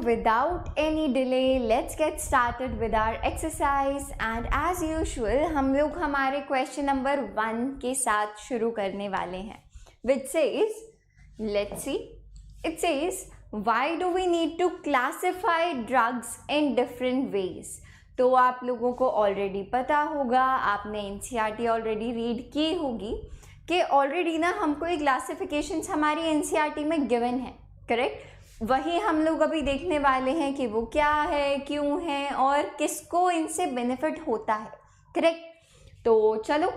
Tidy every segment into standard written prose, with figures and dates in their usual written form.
without any delay, let's get started with our exercise. And as usual, हम लोग हमारे question number 1 के साथ शुरू करने वाले हैं, which says, let's see, it says, why do we need to classify drugs in different ways? तो आप लोगों को ऑलरेडी पता होगा, आपने NCERT ऑलरेडी रीड की होगी कि ऑलरेडी ना हमको ये क्लासिफिकेशंस हमारी NCERT में गिवन है, करेक्ट? वही हम लोग अभी देखने वाले हैं कि वो क्या है, क्यों है और किसको इनसे बेनिफिट होता है, करेक्ट? तो चलो,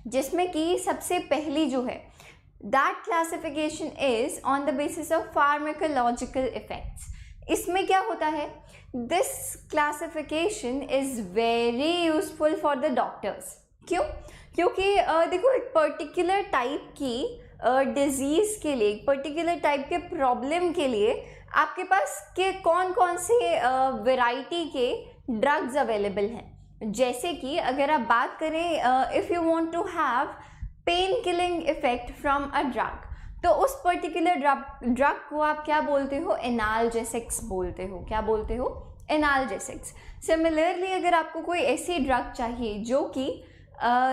जिसमें कि सबसे पहली जो है, that classification is on the basis of pharmacological effects. इसमें क्या होता है, this classification is very useful for the doctors. क्यों? क्योंकि देखो, एक पर्टिकुलर टाइप की डिजीज़ के लिए, एक पर्टिकुलर टाइप के प्रॉब्लम के लिए आपके पास के कौन कौन से वैरायटी के ड्रग्स अवेलेबल हैं. जैसे कि अगर आप बात करें, if you want to have pain killing effect from a drug, तो उस पर्टिकुलर ड्रग को आप क्या बोलते हो? एनाल्जेसिक्स बोलते हो. क्या बोलते हो? एनाल्जेसिक्स. सिमिलरली अगर आपको कोई ऐसी ड्रग चाहिए जो कि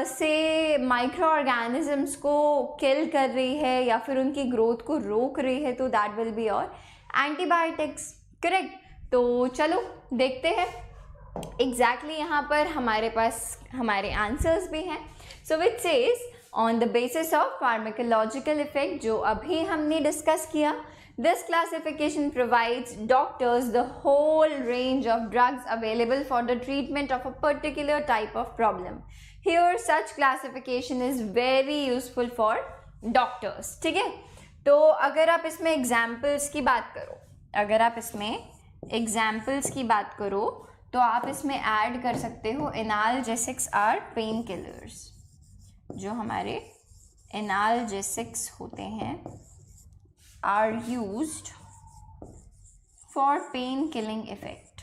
से माइक्रो ऑर्गेनिजम्स को किल कर रही है या फिर उनकी ग्रोथ को रोक रही है, तो दैट विल बी और एंटीबायोटिक्स, करेक्ट? तो चलो देखते हैं. एग्जैक्टली यहाँ पर हमारे पास हमारे आंसर्स भी हैं. So which says on the basis of pharmacological effect, जो अभी हमने डिस्कस किया, this classification provides doctors the whole range of drugs available for the treatment of a particular type of problem. Here such classification is very useful for doctors. ठीक है? तो अगर आप इसमें एग्जाम्पल्स की बात करो, तो आप इसमें ऐड कर सकते हो एनाल्जेसिक्स आर पेन किलर्स. जो हमारे एनाल्जेसिक्स होते हैं are used for pain killing effect.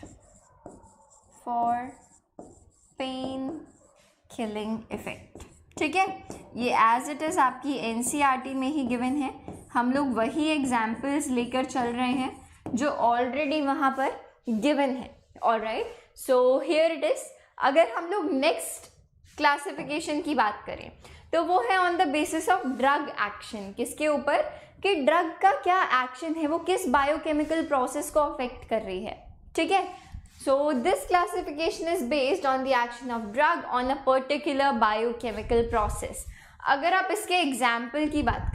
ठीक है? ये एज इट इज़ आपकी NCERT में ही गिवन है. हम लोग वही एग्जाम्पल्स लेकर चल रहे हैं जो ऑलरेडी वहाँ पर गिवन है. Alright, so here it is. अगर हम लोग नेक्स्ट क्लासिफिकेशन की बात करें, तो वो है on the basis of drug action. किसके ऊपर? कि ड्रग का क्या एक्शन है, वो किस बायोकेमिकल प्रोसेस को अफेक्ट कर रही है. ठीक है? So this classification is based on the action of drug on a particular biochemical process. अगर आप इसके एग्जाम्पल की बात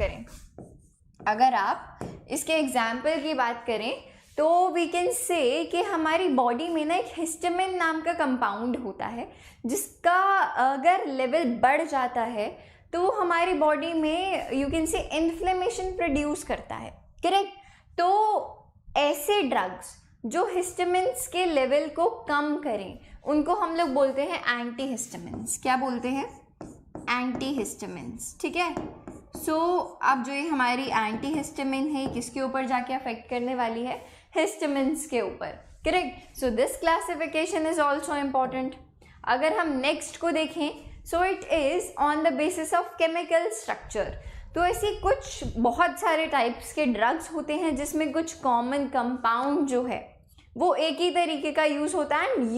करें, तो वी कैन से कि हमारी बॉडी में ना एक हिस्टामिन नाम का कंपाउंड होता है, जिसका अगर लेवल बढ़ जाता है तो हमारी बॉडी में यू कैन से इन्फ्लेमेशन प्रोड्यूस करता है, करेक्ट? तो ऐसे ड्रग्स जो हिस्टामिन्स के लेवल को कम करें, उनको हम लोग बोलते हैं एंटीहिस्टामिन्स. क्या बोलते हैं? एंटीहिस्टामिन्स. ठीक है? सो अब जो ये हमारी एंटीहिस्टामिन है, किसके ऊपर जाके अफेक्ट करने वाली है? हिस्टामिन्स के ऊपर, correct? So this classification is also important. अगर हम नेक्स्ट को देखें, सो it is on the basis of chemical structure. तो ऐसी कुछ बहुत सारे टाइप्स के ड्रग्स होते हैं जिसमें कुछ कॉमन कंपाउंड जो है वो एक ही तरीके का यूज़ होता है. एंड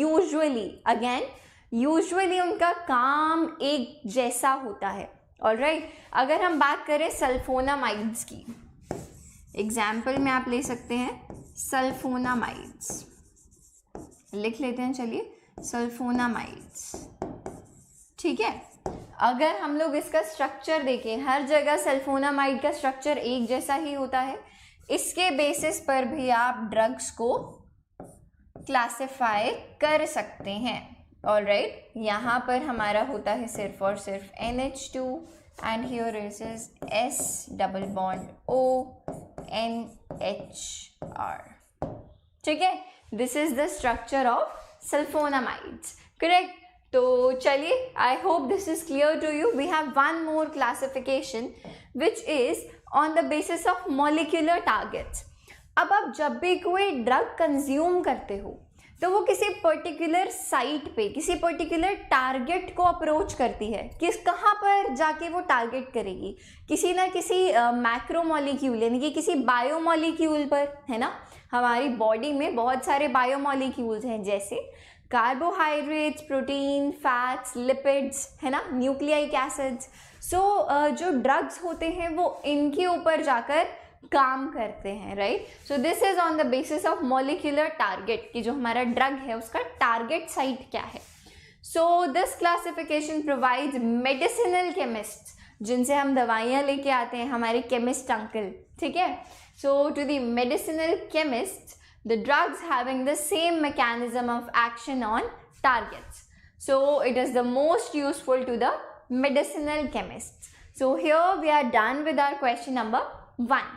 यूजुअली उनका काम एक जैसा होता है. ऑलराइट, अगर हम बात करें सल्फोनामाइड्स की, एग्जाम्पल में आप ले सकते हैं सल्फोनामाइड्स. लिख लेते हैं, चलिए, सल्फोनामाइड्स. ठीक है? अगर हम लोग इसका स्ट्रक्चर देखें, हर जगह सल्फोनामाइड का स्ट्रक्चर एक जैसा ही होता है. इसके बेसिस पर भी आप ड्रग्स को क्लासिफाई कर सकते हैं. ऑलराइट, यहाँ पर हमारा होता है सिर्फ और सिर्फ NH2 and here is S double bond ONHR. ठीक है? This is the structure of sulphonamides, correct? तो चलिए, I hope this is clear to you. We have one more classification which is on the basis of molecular targets. अब आप जब भी कोई drug consume करते हो, तो वो किसी पर्टिकुलर साइट पे किसी पर्टिकुलर टारगेट को अप्रोच करती है। कहाँ पर जाके वो टारगेट करेगी, किसी ना किसी मैक्रोमॉलिक्यूल यानी कि किसी बायोमॉलिक्यूल पर, है ना। हमारी बॉडी में बहुत सारे बायोमॉलिक्यूल्स हैं, जैसे कार्बोहाइड्रेट्स, प्रोटीन, फैट्स, लिपिड्स, है ना, न्यूक्लियाइक एसिड्स। सो जो ड्रग्स होते हैं वो इनके ऊपर जाकर काम करते हैं, right. So this is on the basis of molecular target कि जो हमारा ड्रग है उसका टारगेट साइट क्या है। So this classification provides medicinal chemist, जिनसे हम दवाइयाँ लेके आते हैं, हमारे केमिस्ट अंकल, ठीक है। So to the medicinal chemist the drugs having the same mechanism of action on targets. So it is the most useful to the medicinal chemists. So here we are done with our question number 1.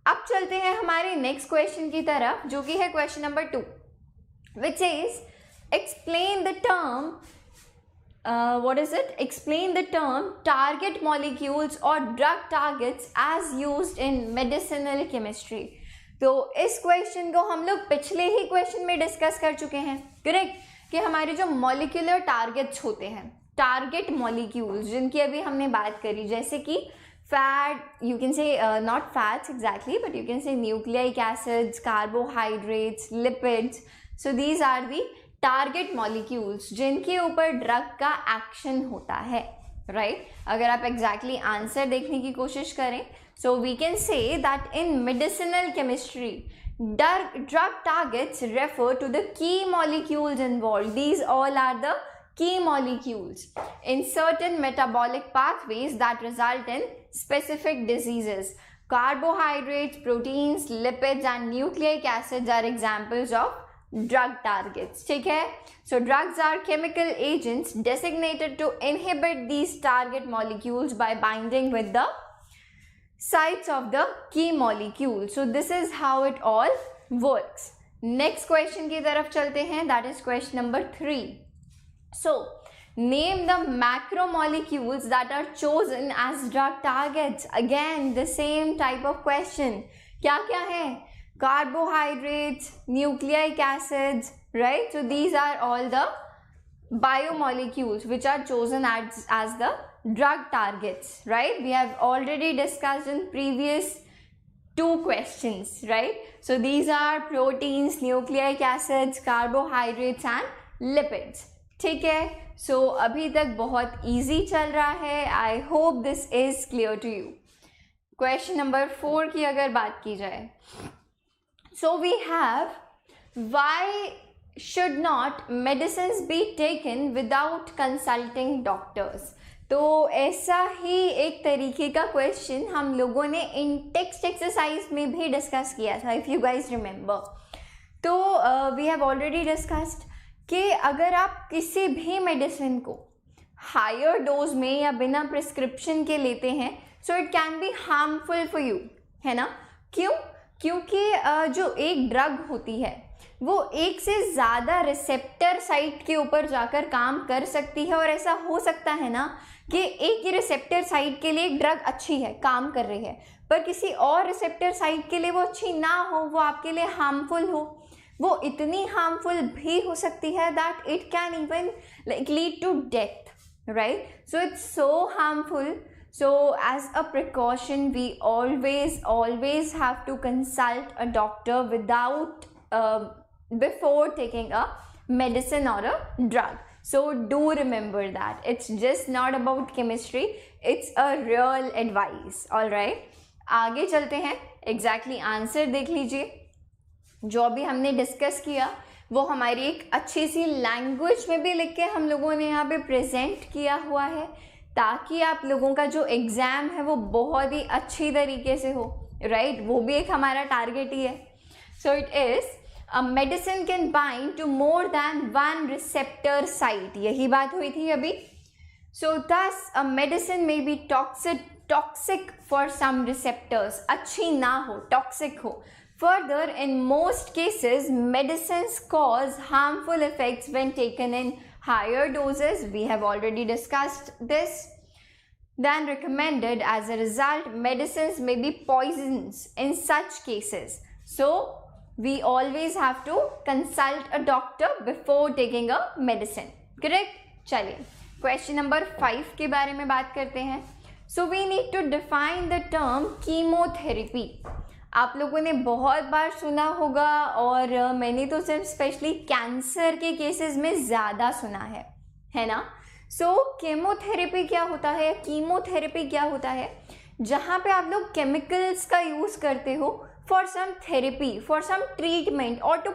अब चलते हैं हमारे next question की तरफ, जो कि है question number 2, which is explain the term explain the term target molecules or drug targets as used in medicinal chemistry. तो इस क्वेश्चन को हम लोग पिछले ही क्वेश्चन में डिस्कस कर चुके हैं, करेक्ट, कि हमारे जो मॉलिक्यूलर टारगेट्स होते हैं, टारगेट मॉलिक्यूल्स जिनकी अभी हमने बात करी, जैसे कि fat, you can say not fats exactly but you can say nucleic acids, carbohydrates, lipids. So these are the target molecules जिनके ऊपर ड्रग का एक्शन होता है, राइट। अगर आप एग्जैक्टली आंसर देखने की कोशिश करें, so we can say that in medicinal chemistry, drug targets refer to the key molecules involved. These all are the key molecules in certain metabolic pathways that result in specific diseases. Carbohydrates, proteins, lipids and nucleic acids are examples of drug targets. ठीक है? So drugs are chemical agents designated to inhibit these target molecules by binding with the sites of the key molecule. So this is how it all works. Next question की तरफ चलते हैं, that is question number 3. So name the macromolecules that are chosen as drug targets. Again the same type of question. क्या क्या है? Carbohydrates, nucleic acids, right? So these are all the biomolecules which are chosen as the drug targets, right? We have already discussed in previous 2 questions, right? So these are proteins, nucleic acids, carbohydrates and lipids. ठीक है, so अभी तक बहुत easy चल रहा है. I hope this is clear to you. Question number 4 की अगर बात की जाए, so we have why should not medicines be taken without consulting doctors. तो ऐसा ही एक तरीके का क्वेश्चन हम लोगों ने इन टेक्स्ट एक्सरसाइज में भी डिस्कस किया था, इफ़ यू गाइज रिमेंबर. तो वी हैव ऑलरेडी डिस्कस्ड कि अगर आप किसी भी मेडिसिन को हायर डोज में या बिना प्रिस्क्रिप्शन के लेते हैं, so it can be harmful for you, है ना. क्यों? क्योंकि जो एक ड्रग होती है वो एक से ज़्यादा रिसेप्टर साइट के ऊपर जाकर काम कर सकती है, और ऐसा हो सकता है ना कि एक ही रिसेप्टर साइट के लिए एक ड्रग अच्छी है, काम कर रही है, पर किसी और रिसेप्टर साइट के लिए वो अच्छी ना हो, वो आपके लिए हार्मफुल हो. वो इतनी हार्मफुल भी हो सकती है that it can even like lead to death, right. So it's so harmful. So as a precaution we always have to consult a doctor without before taking a medicine or a drug. So do remember that it's just not about chemistry, it's a real advice. all right, आगे चलते हैं. exactly answer देख लीजिए. जो अभी हमने discuss किया वो हमारी एक अच्छी सी लैंग्वेज में भी लिख के हम लोगों ने यहाँ पे प्रेजेंट किया हुआ है, ताकि आप लोगों का जो एग्ज़ाम है वो बहुत ही अच्छी तरीके से हो, राइट. वो भी एक हमारा टारगेट ही है. So it is a medicine can bind to more than 1 receptor site. यही बात हुई थी अभी. So thus a medicine may be toxic for some receptors. अच्छी ना हो, टॉक्सिक हो. Further, in most cases, medicines cause harmful effects when taken in higher doses. We have already discussed this. Than recommended. As a result, medicines may be poisons in such cases. So, we always have to consult a doctor before taking a medicine. Correct? चलिए question number 5 के बारे में बात करते हैं. So we need to define the term chemotherapy. आप लोगों ने बहुत बार सुना होगा और मैंने तो सिर्फ स्पेशली कैंसर के केसेस में ज़्यादा सुना है ना. सो कीमोथेरेपी क्या होता है, कीमोथेरेपी क्या होता है, जहाँ पे आप लोग केमिकल्स का यूज़ करते हो for some therapy, for some treatment और to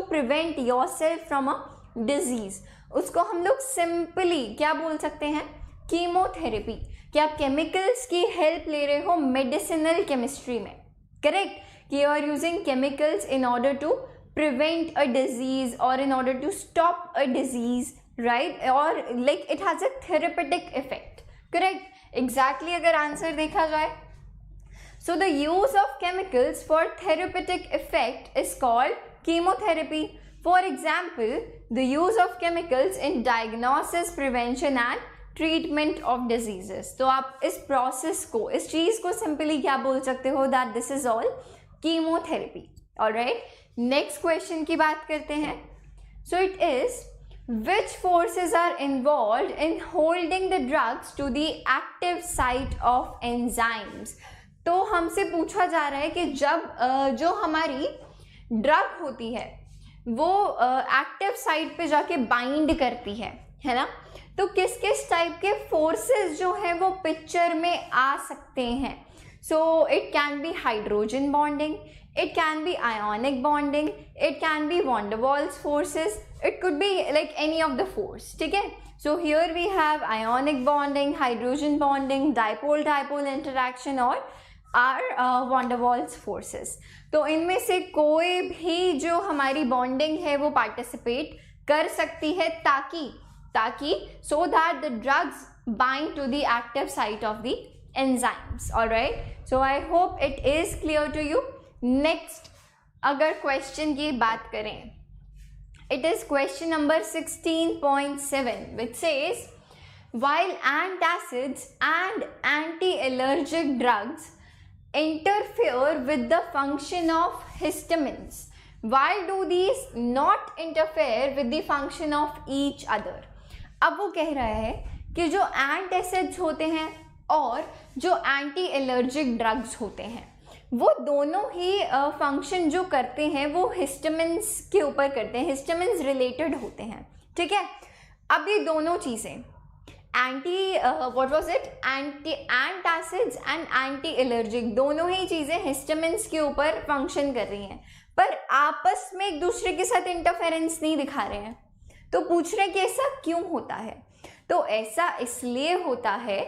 prevent yourself from a disease. उसको हम लोग सिंपली क्या बोल सकते हैं, कीमोथेरेपी. कि आप केमिकल्स की हेल्प ले रहे हो मेडिसिनल केमिस्ट्री में. करेक्ट? कि you are using chemicals in order to prevent a disease और in order to stop a disease, right? और like it has a therapeutic effect. Correct? Exactly अगर आंसर देखा जाए, so the use of chemicals for therapeutic effect is called chemotherapy. For example, the use of chemicals in diagnosis, prevention and treatment of diseases. तो आप इस process को, इस चीज़ को सिंपली क्या बोल सकते हो, that this is all chemotherapy. Alright, next question की बात करते हैं. So it is, which forces are involved in holding the drugs to the active site of enzymes? तो हमसे पूछा जा रहा है कि जब जो हमारी ड्रग होती है वो एक्टिव साइट पे जाके बाइंड करती है ना, तो किस किस टाइप के फोर्सेस जो है वो पिक्चर में आ सकते हैं. So it can be hydrogen bonding, it can be ionic bonding, it can be van der Waals forces, it could be like any of the force. ठीक है? So here we have ionic bonding, hydrogen bonding, dipole dipole interaction और are van der Waals forces. तो इनमें से कोई भी जो हमारी बॉन्डिंग है वो पार्टिसिपेट कर सकती है ताकि so that the drugs bind to the active site of the enzymes. Alright, so I hope it is clear to you. Next अगर क्वेश्चन की बात करें, it is question number 16.7 which says, while antacids and anti-allergic drugs interfere with the function of histamines, why do these not interfere with the function of each other? अब वो कह रहा है कि जो एंटासिड्स होते हैं और जो एंटी एलर्जिक ड्रग्स होते हैं वो दोनों ही फंक्शन जो करते हैं वो हिस्टामिन्स के ऊपर करते हैं, हिस्टामिन्स रिलेटेड होते हैं. ठीक है? अब ये दोनों चीज़ें एंटासिड्स एंड एंटी एलर्जिक दोनों ही चीज़ें हिस्टामिन्स के ऊपर फंक्शन कर रही हैं पर आपस में एक दूसरे के साथ इंटरफेरेंस नहीं दिखा रहे हैं. तो पूछ रहे हैं कि ऐसा क्यों होता है. तो ऐसा इसलिए होता है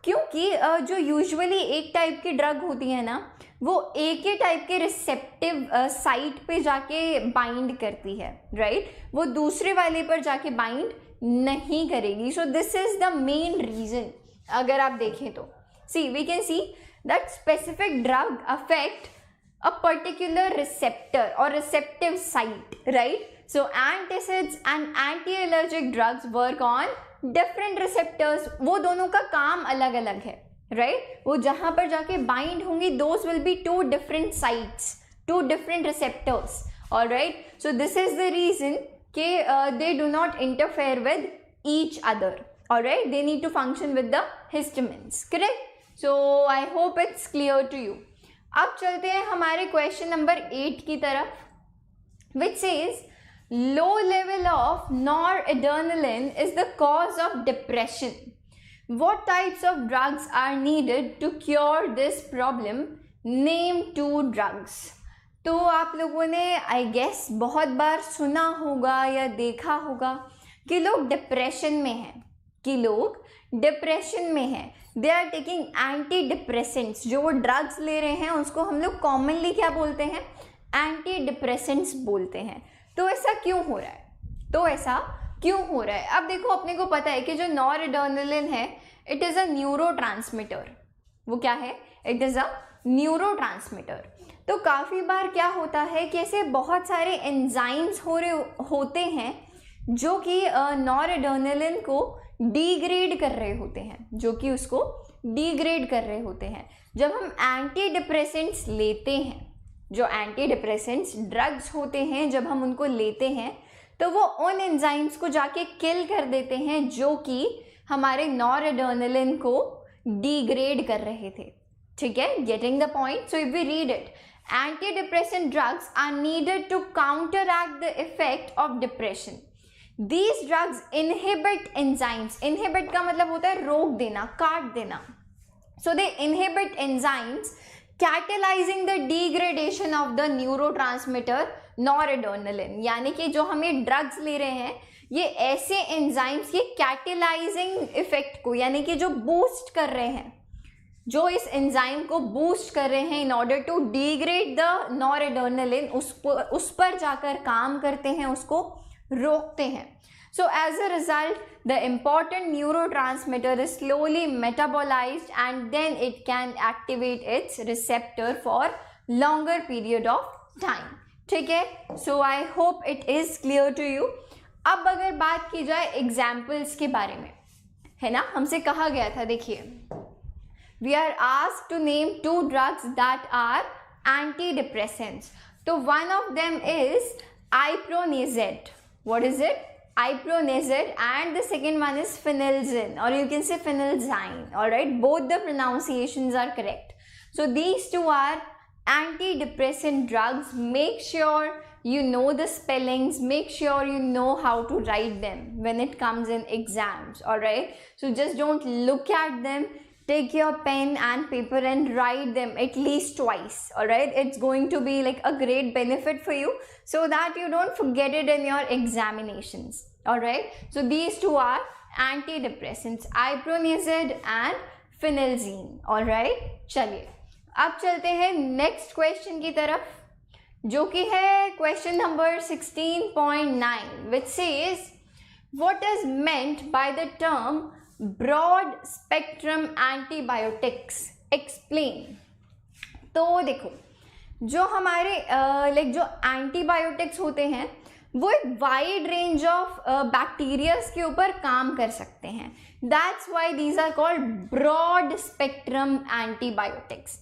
क्योंकि जो यूजुअली एक टाइप की ड्रग होती है ना वो एक ही टाइप के रिसेप्टिव साइट पे जाके बाइंड करती है, राइट? वो दूसरे वाले पर जाके बाइंड नहीं करेगी. So this is the main reason. अगर आप देखें तो see we can see that specific drug affect a particular receptor और receptive site, right? So antacids and anti allergic drugs work on different receptors. वो दोनों का काम अलग अलग है, राइट? वो जहाँ पर जाके बाइंड होंगी those will be two different sites, two different receptors. Alright, so this is the reason कि they do not interfere with each other. Alright, they need to function with the histamines. Correct? So I hope it's clear to you. अब चलते हैं हमारे question number 8 की तरफ, which says low level of noradrenaline is the cause of depression. What types of drugs are needed to cure this problem? Name 2 drugs. तो आप लोगों ने आई गेस बहुत बार सुना होगा या देखा होगा कि लोग डिप्रेशन में हैं, they are taking anti depressants. जो वो ड्रग्स ले रहे हैं उसको हम लोग कॉमनली क्या बोलते हैं, एंटी डिप्रेसेंट्स बोलते हैं. तो ऐसा क्यों हो रहा है? अब देखो अपने को पता है कि जो नॉरएड्रेनालिन है इट इज़ अ न्यूरोट्रांसमीटर. वो क्या है? It is a neurotransmitter. तो काफ़ी बार क्या होता है कि ऐसे बहुत सारे एंजाइम्स होते हैं जो कि नॉरएड्रेनालिन को डिग्रेड कर रहे होते हैं. जब हम एंटी डिप्रेसेंट्स लेते हैं जो एंटी डिप्रेसेंट्स ड्रग्स होते हैं, जब हम उनको लेते हैं तो वो उन एंजाइम्स को जाके किल कर देते हैं जो कि हमारे नॉरएड्रेनालिन को डिग्रेड कर रहे थे. ठीक है, getting the point. So if we read it, antidepressant drugs are needed to counteract the effect of depression. These drugs inhibit enzymes. Inhibit का मतलब होता है रोक देना, काट देना. So they inhibit enzymes catalyzing the degradation of the neurotransmitter noradrenaline. यानी कि जो हम ये ड्रग्स ले रहे हैं, ये ऐसे एंजाइम्स के कैटेलाइजिंग इफेक्ट को, यानी कि जो बूस्ट कर रहे हैं, जो इस एंजाइम को बूस्ट कर रहे हैं in order to degrade the noradrenaline, उस पर जाकर काम करते हैं, उसको रोकते हैं. So as a result the important neurotransmitter is slowly metabolised and then it can activate its receptor for longer period of time. ठीक है, so I hope it is clear to you. अब अगर बात की जाए एग्जाम्पल्स के बारे में, है ना, हमसे कहा गया था, देखिए, we are asked to name 2 drugs that are antidepressants. So one of them is Ipronazid. What is it? Ipronazid, and the second one is Phenelzine, or you can say Phenelzyne. All right, both the pronunciations are correct. So these 2 are antidepressant drugs. Make sure you know the spellings, make sure you know how to write them when it comes in exams. All right, so just don't look at them. Take your pen and paper and write them at least twice. All right, it's going to be like a great benefit for you so that you don't forget it in your examinations. All right, so these 2 are antidepressants, Ipronazid and Phenelzine. all right, चलिए अब चलते हैं next question की तरफ, जो कि है question number 16.9, which says what is meant by the term broad spectrum antibiotics, explain. तो देखो, जो हमारे लाइक जो एंटीबायोटिक्स होते हैं वो एक वाइड रेंज ऑफ बैक्टीरियाज के ऊपर काम कर सकते हैं. That's why these are called broad spectrum antibiotics.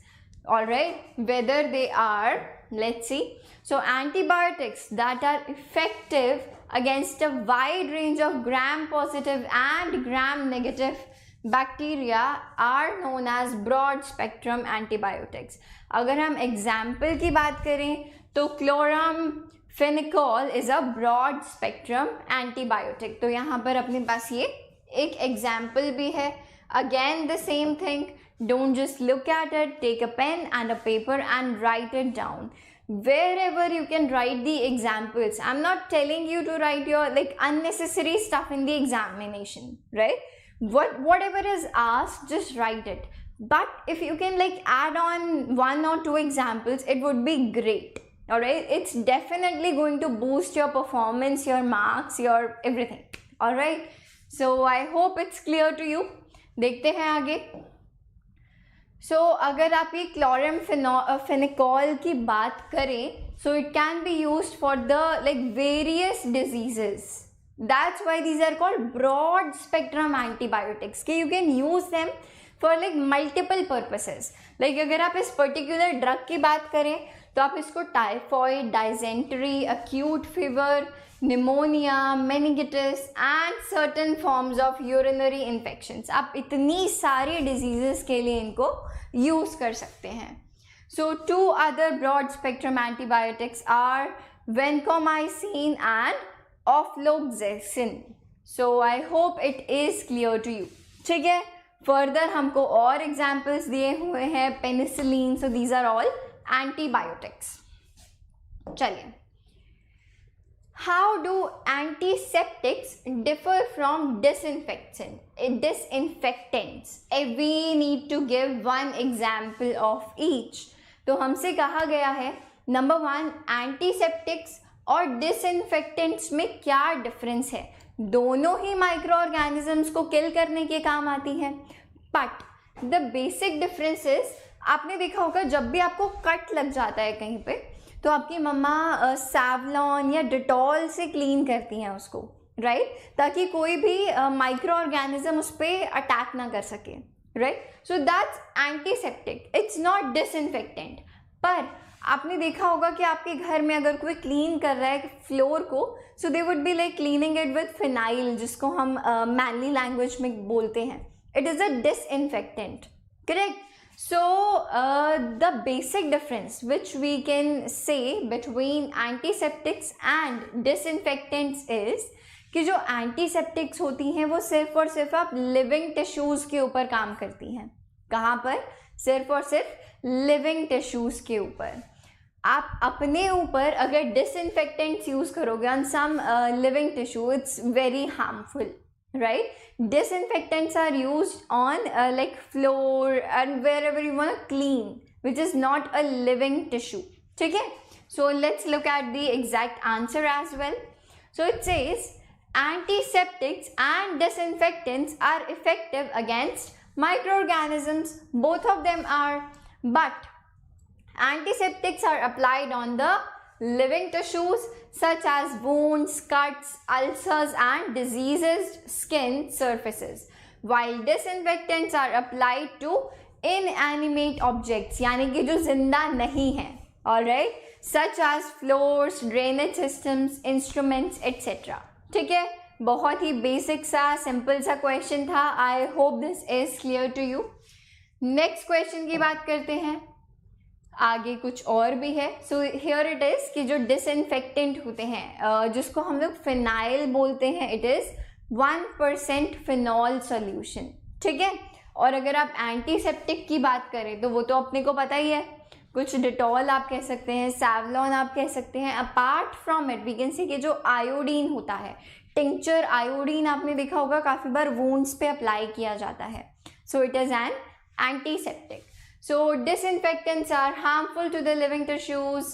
Alright, whether they are, let's see, so antibiotics that are effective against a wide range of gram-positive and gram-negative bacteria are known as broad-spectrum antibiotics. अगर हम example की बात करें तो chloramphenicol is a broad-spectrum antibiotic. तो यहाँ पर अपने पास ये एक example भी है. Again the same thing. Don't just look at it. Take a pen and a paper and write it down. Wherever you can write the examples. I'm not telling you to write your like unnecessary stuff in the examination, right? Whatever is asked, just write it. But if you can like add on 1 or 2 examples, it would be great. All right, it's definitely going to boost your performance, your marks, your everything. All right, so I hope it's clear to you. देखते हैं आगे. सो अगर आप ये chloramphenicol की बात करें, so it can be used for the like various diseases. That's why these are called broad spectrum antibiotics, कि you can use them for like multiple purposes. Like अगर आप इस पर्टिकुलर ड्रग की बात करें तो आप इसको typhoid, dysentery, acute fever, pneumonia, meningitis and certain forms of urinary infections, आप इतनी सारी डिजीजेस के लिए इनको यूज कर सकते हैं. So 2 other broad spectrum antibiotics are vancomycin and ofloxacin. So I hope it is clear to you. ठीक है, फर्दर हमको और एग्जाम्पल्स दिए हुए हैं, penicillin. So these are all antibiotics. चलिए, how do antiseptics differ from disinfectants? We need to give one example of each. तो हमसे कहा गया है, नंबर 1, एंटीसेप्टिक्स और डिसइंफेक्टेंट्स में क्या डिफरेंस है. दोनों ही माइक्रो ऑर्गेनिजम्स को किल करने के काम आती हैं, but the basic difference is, आपने देखा होगा जब भी आपको कट लग जाता है कहीं पे, तो आपकी मम्मा सैवलॉन या डिटॉल से क्लीन करती हैं उसको, राइट, ताकि कोई भी माइक्रो ऑर्गेनिज्म उस पर अटैक ना कर सके, right. So that's antiseptic, it's not disinfectant. पर आपने देखा होगा कि आपके घर में अगर कोई क्लीन कर रहा है फ्लोर को, so they would be like cleaning it with phenyl, जिसको हम मैनली लैंग्वेज में बोलते हैं. It is a disinfectant, correct. So the basic difference which we can say between antiseptics and disinfectants is कि जो एंटीसेप्टिक्स होती हैं वो सिर्फ और सिर्फ आप लिविंग टिश्यूज़ के ऊपर काम करती हैं. कहाँ पर? सिर्फ और सिर्फ लिविंग टिश्यूज़ के ऊपर. आप अपने ऊपर अगर डिसइंफेक्टेंट्स यूज़ करोगे on some living tissue, it's very harmful, right? Disinfectants are used on like floor and wherever you want to clean, which is not a living tissue. ठीक है? So let's look at the exact answer as well. So it says antiseptics and disinfectants are effective against microorganisms. Both of them are, but antiseptics are applied on the living tissues such as wounds, cuts, ulcers and diseased skin surfaces, while disinfectants are applied to inanimate objects, यानी कि जो जिंदा नहीं है, alright, such as floors, drainage systems, instruments, etc. ठीक है, बहुत ही बेसिक सा सिंपल सा क्वेश्चन था. I hope this is clear to you. Next question की बात करते हैं. आगे कुछ और भी है. सो हियर इट इज़ कि जो डिसइंफेक्टेंट होते हैं जिसको हम लोग फिनाइल बोलते हैं, इट इज़ 1% फिनॉल सोल्यूशन. ठीक है. और अगर आप एंटीसेप्टिक की बात करें तो वो तो अपने को पता ही है, कुछ डिटॉल आप कह सकते हैं, सैवलॉन आप कह सकते हैं. Apart from it we can see कि जो आयोडीन होता है, टिंक्चर आयोडीन आपने देखा होगा काफ़ी बार वुंड्स पे अप्लाई किया जाता है. So it is an antiseptic. So disinfectants are harmful to the living tissues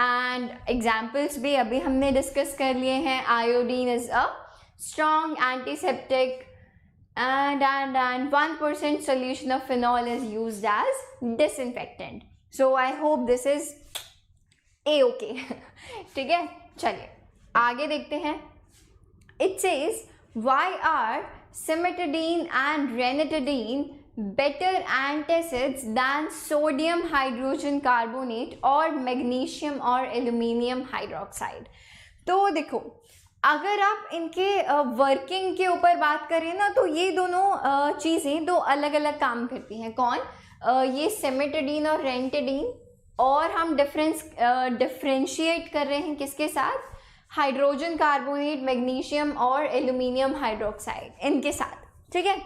and examples भी अभी हमने डिस्कस कर लिए हैं. Iodine is a strong antiseptic and 1% solution of phenol is used as disinfectant. So I hope this is A-okay. ठीक है, चलिए आगे देखते हैं. It says why are cimetidine and ranitidine better antacids than sodium hydrogen carbonate और magnesium और aluminium hydroxide. तो देखो, अगर आप इनके वर्किंग के ऊपर बात करें ना, तो ये दोनों चीज़ें दो अलग अलग काम करती हैं. कौन? ये सिमेटिडीन और रेंटिडीन, और हम डिफ्रेंशिएट कर रहे हैं किसके साथ? हाइड्रोजन कार्बोनेट, मैग्नीशियम और एल्यूमिनियम हाइड्रोक्साइड, इनके साथ. ठीक है.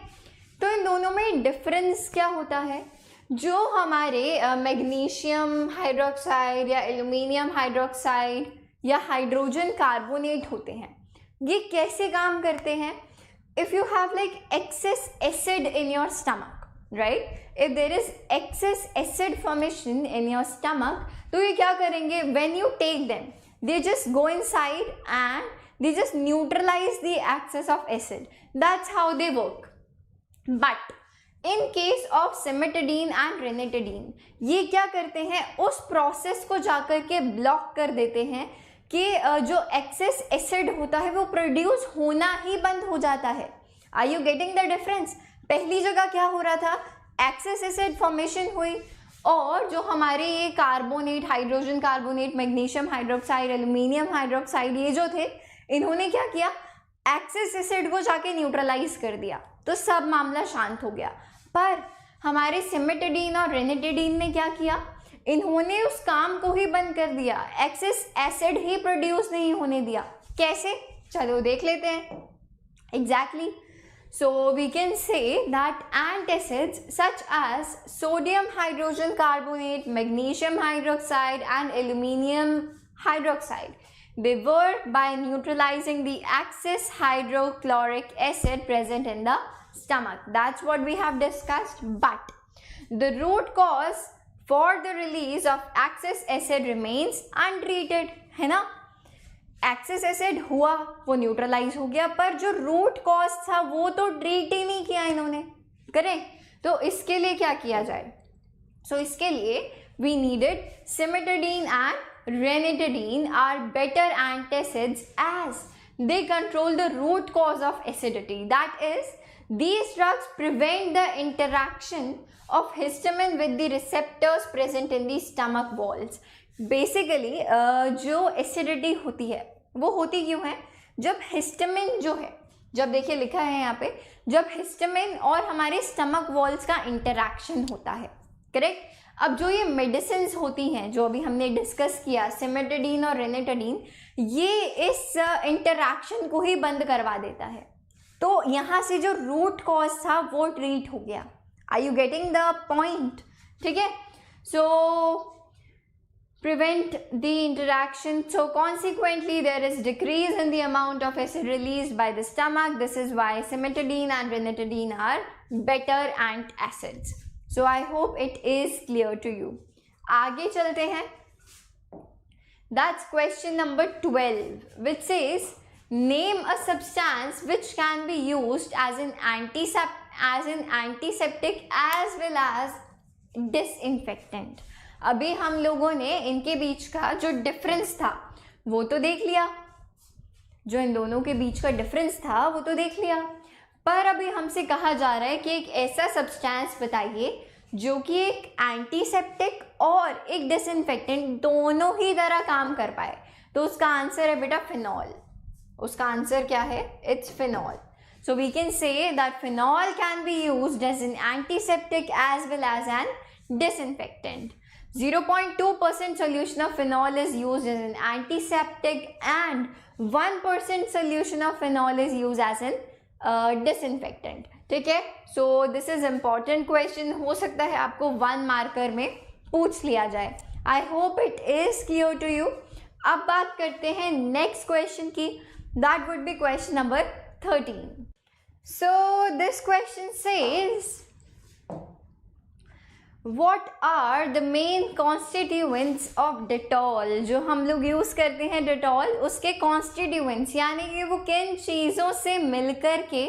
तो इन दोनों में डिफरेंस क्या होता है? जो हमारे मैग्नीशियम हाइड्रोक्साइड या एल्यूमिनियम हाइड्रोक्साइड या हाइड्रोजन कार्बोनेट होते हैं, ये कैसे काम करते हैं? If you have like excess acid in your stomach, right, if there is excess acid formation in your stomach, तो ये क्या करेंगे? When you take them, they just go inside and they just neutralize the excess of acid. That's how they work. But in case of cimetidine and ranitidine, ये क्या करते हैं? उस process को जाकर के ब्लॉक कर देते हैं कि जो एक्सेस एसिड होता है वो प्रोड्यूस होना ही बंद हो जाता है. Are you getting the difference? पहली जगह क्या हो रहा था? एक्सेस एसिड फॉर्मेशन हुई, और जो हमारे ये carbonate, hydrogen carbonate, magnesium hydroxide, aluminium hydroxide, ये जो थे, इन्होंने क्या किया? एक्सेस एसिड को जाके न्यूट्रलाइज कर दिया, तो सब मामला शांत हो गया. पर हमारे सिमेटिडीन और रेनिटिडीन ने क्या किया? इन्होंने उस काम को ही बंद कर दिया, एक्सेस एसिड ही प्रोड्यूस नहीं होने दिया. कैसे? चलो देख लेते हैं exactly. So we can say that antacids such as sodium hydrogen carbonate, magnesium hydroxide and aluminium hydroxide, they work by neutralizing the excess hydrochloric acid present in the stomach. That's what we have discussed. But the root cause for the release of excess acid remains untreated, है ना? Excess acid हुआ, वो neutralise हो गया, पर जो root cause था वो तो ट्रीट ही नहीं किया इन्होंने. करें? तो इसके लिए क्या किया जाए? सो इसके लिए we needed cimetidine and ranitidine are better antacids as they control the root cause of acidity. That is, these drugs prevent the interaction of histamine with the receptors present in the stomach walls. Basically जो acidity होती है वो होती क्यों है, जब histamine जो है, जब देखिए लिखा है यहाँ पे, जब हिस्टामिन और हमारे स्टमक वॉल्स का इंटरैक्शन होता है, करेक्ट। अब जो ये मेडिसिन होती हैं जो अभी हमने डिस्कस किया, सिमेटाडीन और रेनिटाडीन, ये इस इंटरैक्शन को ही बंद करवा देता है, तो यहाँ से जो रूट कॉज था वो ट्रीट हो गया। Are you getting the point? ठीक है, सो prevent the interaction, so consequently there is decrease in the amount of acid released by the stomach. This is why cimetidine and ranitidine are better antacids. So I hope it is clear to you. आगे चलते हैं. That's question number 12, which says name a substance which can be used as an antiseptic as well as disinfectant. अभी हम लोगों ने इनके बीच का जो डिफरेंस था वो तो देख लिया, जो इन दोनों के बीच का डिफरेंस था वो तो देख लिया, पर अभी हमसे कहा जा रहा है कि एक ऐसा सब्सटेंस बताइए जो कि एक एंटीसेप्टिक और एक डिसइंफेक्टेंट दोनों ही तरह काम कर पाए। तो उसका आंसर है बेटा फिनॉल। उसका आंसर क्या है? It's phenol. So we can say that phenol can be used as an antiseptic as well as an disinfectant. 0.2% solution of phenol is used as an antiseptic and 1% solution of phenol is used as an disinfectant. ठीक है, so this is important question. हो सकता है आपको 1 marker में पूछ लिया जाए. I hope it is clear to you. अब बात करते हैं नेक्स्ट क्वेश्चन की. That would be question number 13. So this question says what are the main constituents of Dettol? जो हम लोग यूज़ करते हैं Dettol, उसके constituents यानी कि वो किन चीज़ों से मिलकर के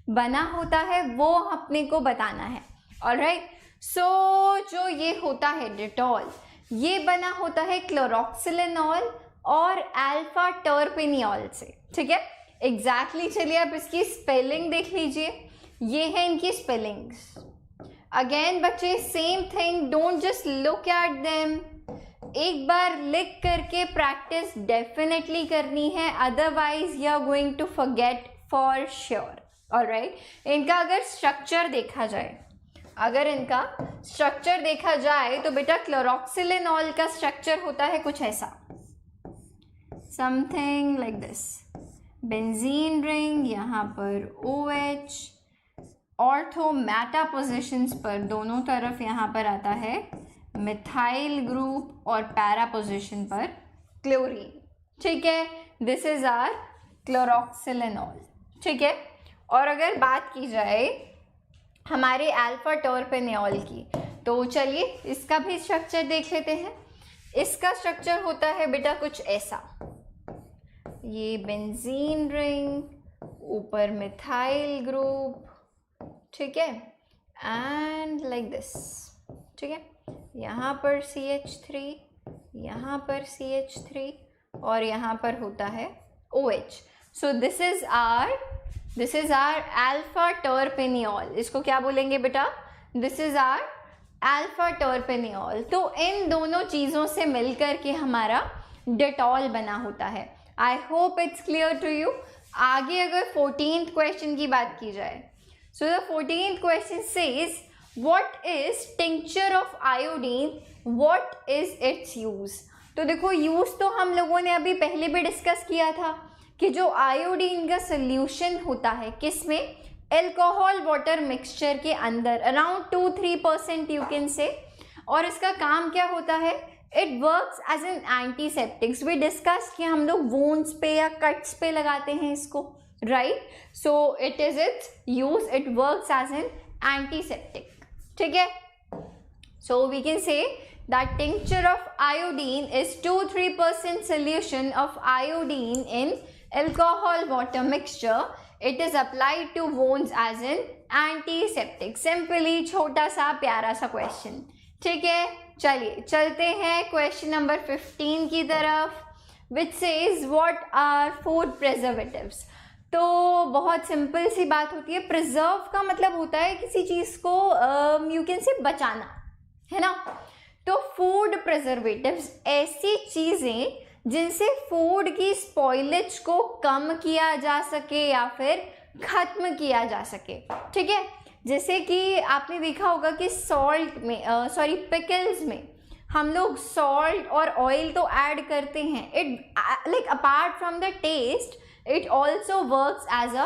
बना होता है वो अपने को बताना है. ऑलराइट, सो जो ये होता है Dettol, ये बना होता है क्लोरोक्सिलिनॉल और अल्फा टर्पेनियोल से. ठीक है, एग्जैक्टली. चलिए आप इसकी स्पेलिंग देख लीजिए. ये है इनकी स्पेलिंग्स. अगेन बच्चे same thing, don't just look at them. एक बार लिख करके प्रैक्टिस डेफिनेटली करनी है, otherwise you are going to forget for sure. Alright, इनका अगर स्ट्रक्चर देखा जाए, तो बेटा क्लोरोक्सिलिनॉल का स्ट्रक्चर होता है कुछ ऐसा, something like this. Benzene ring, यहाँ पर OH, ऑर्थो मेटा पोजिशंस पर दोनों तरफ यहाँ पर आता है मिथाइल ग्रुप और पैरा पोजिशन पर क्लोरीन. ठीक है, दिस इज आवर क्लोरोक्सिलिनॉल. ठीक है, और अगर बात की जाए हमारे अल्फा टर्पेनियोल की, तो चलिए इसका भी स्ट्रक्चर देख लेते हैं. इसका स्ट्रक्चर होता है बेटा कुछ ऐसा, ये बेंजीन रिंग, ऊपर मिथाइल ग्रुप. ठीक है, एंड लाइक दिस. ठीक है, यहाँ पर CH3, यहाँ पर CH3 और यहाँ पर होता है OH. So this is our alpha terpineol. इसको क्या बोलेंगे बेटा? This is our alpha terpineol. तो इन दोनों चीज़ों से मिलकर के हमारा डेटॉल बना होता है. I hope it's clear to you. आगे अगर 14th क्वेश्चन की बात की जाए, so the 14th question says what is tincture of iodine, what is its use? तो देखो यूज़ तो हम लोगों ने अभी पहले भी डिस्कस किया था कि जो आयोडीन का सोल्यूशन होता है किसमें, एल्कोहल वाटर मिक्सचर के अंदर, अराउंड 2-3% यू कैन से. और इसका काम क्या होता है? It works as an antiseptics. We discuss कि हम लोग वोन्स पे या कट्स पे लगाते हैं इसको, right. So it is it's use, it works as an antiseptic. ठीक है, so we can say that tincture of iodine is 2-3% solution of iodine in alcohol water mixture. It is applied to wounds as an antiseptic. Simply छोटा सा प्यारा सा question. ठीक है, चलिए चलते हैं क्वेश्चन नंबर 15 की तरफ, which says what are food preservatives. तो बहुत सिंपल सी बात होती है. प्रिजर्व का मतलब होता है किसी चीज़ को यू कैन से बचाना, है ना. तो फूड प्रिजर्वेटिव्स ऐसी चीज़ें जिनसे फूड की स्पॉइलेज को कम किया जा सके या फिर ख़त्म किया जा सके, ठीक है। जैसे कि आपने देखा होगा कि सॉल्ट में पिकल्स में हम लोग सॉल्ट और ऑयल तो ऐड करते हैं, it like apart from the taste it also works as a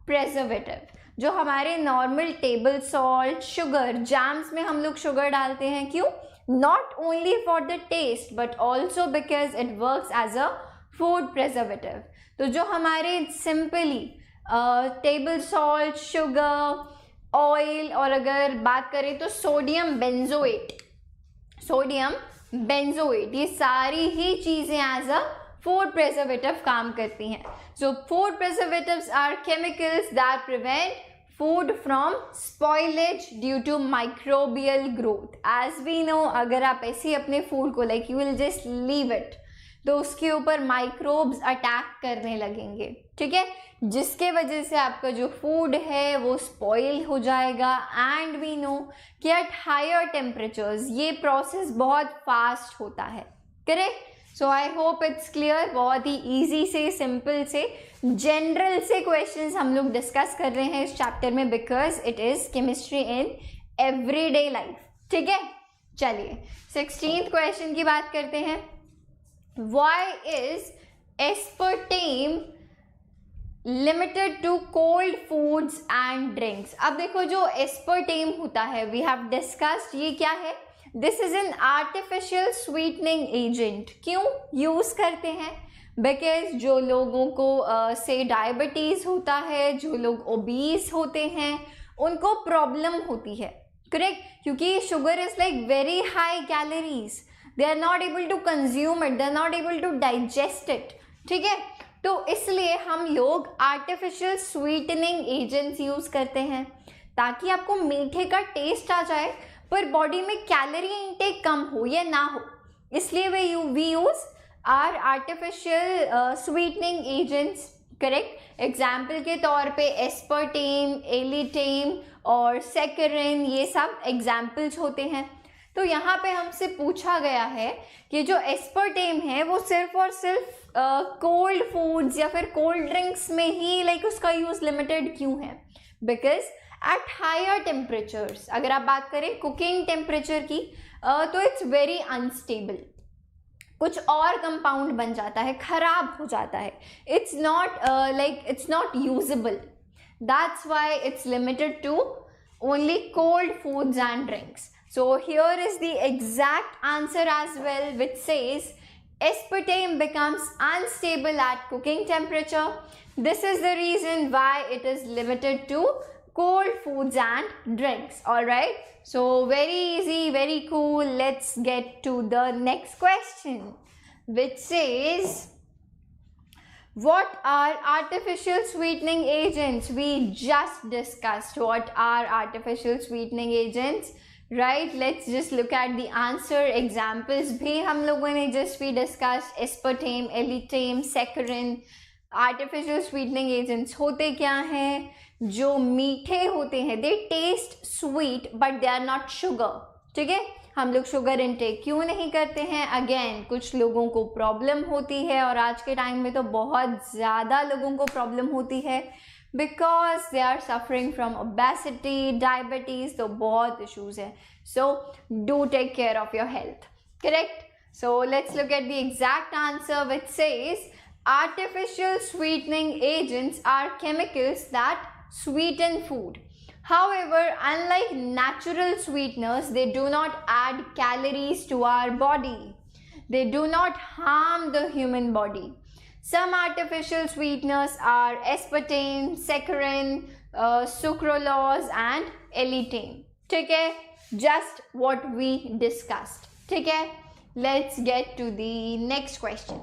preservative. जो हमारे normal table salt, sugar, jams में हम लोग शुगर डालते हैं, क्यों? Not only for the taste but also because it works as a food preservative. तो जो हमारे simply table salt, sugar, oil और अगर बात करें तो सोडियम बेंजोएट, ये सारी ही चीज़ें एज अ फूड प्रिजर्वेटिव काम करती हैं। So food preservatives are chemicals that prevent food from spoilage due to microbial growth. As we know, अगर आप ऐसे ही अपने फूड को like you will just leave it, तो उसके ऊपर माइक्रोब्स अटैक करने लगेंगे, ठीक है, जिसके वजह से आपका जो फूड है वो स्पॉइल हो जाएगा। एंड वी नो कि एट हायर टेम्परेचर्स ये प्रोसेस बहुत फास्ट होता है, correct. So I hope it's clear. बहुत ही ईजी से, सिंपल से, जनरल से क्वेश्चंस हम लोग डिस्कस कर रहे हैं इस चैप्टर में, because it is chemistry in everyday life, ठीक है। चलिए 16th क्वेश्चन की बात करते हैं। Why is aspartame limited to cold foods and drinks? अब देखो, जो एस्पर्टेम होता है, वी हैव डिस्कस्ड, ये क्या है? This is an artificial sweetening agent. क्यों यूज़ करते हैं? बिकॉज जो लोगों को से डायबिटीज़ होता है, जो लोग ओबीज होते हैं, उनको प्रॉब्लम होती है, करेक्ट, क्योंकि sugar is like very high calories, they are not able to consume it, they are not able to digest it, ठीक है। तो इसलिए हम लोग आर्टिफिशियल स्वीटनिंग एजेंट्स यूज़ करते हैं ताकि आपको मीठे का टेस्ट आ जाए पर बॉडी में कैलोरी इनटेक कम हो या ना हो, इसलिए we use are artificial sweetening agents, correct. Example के तौर पे एस्पर्टेम, एलिटेम और सैकरिन, ये सब एग्जाम्पल्स होते हैं। तो यहाँ पे हमसे पूछा गया है कि जो एस्पर्टेम है वो सिर्फ और सिर्फ कोल्ड फूड्स या फिर कोल्ड ड्रिंक्स में ही लाइक उसका यूज़ लिमिटेड क्यों है? बिकॉज एट हायर टेम्परेचर्स, अगर आप बात करें कुकिंग टेम्परेचर की, तो इट्स वेरी अनस्टेबल, कुछ और कंपाउंड बन जाता है, खराब हो जाता है, it's not usable, that's why it's limited to only cold foods and drinks. So here is the exact answer as well, which says aspartame becomes unstable at cooking temperature. This is the reason why it is limited to cold foods and drinks. All right. So very easy, very cool. Let's get to the next question, which says, what are artificial sweetening agents? We just discussed what are artificial sweetening agents. Right, let's just look at the answer. Examples भी हम लोगों ने just we discussed, aspartame, elitame, saccharin. Artificial sweetening agents होते क्या हैं? जो मीठे होते हैं, they taste sweet but they are not sugar, ठीक है। हम लोग शुगर इनटेक क्यों नहीं करते हैं? अगेन कुछ लोगों को प्रॉब्लम होती है और आज के टाइम में तो बहुत ज़्यादा लोगों को प्रॉब्लम होती है because they are suffering from obesity, diabetes, तो बहुत issues है. So do take care of your health, correct? So let's look at the exact answer, which says artificial sweetening agents are chemicals that sweeten food. However, unlike natural sweeteners, they do not add calories to our body. They do not harm the human body. Some artificial sweeteners are aspartame, saccharin, sucralose and elitame. ठीक है, just what we discussed. ठीक है, let's get to the next question,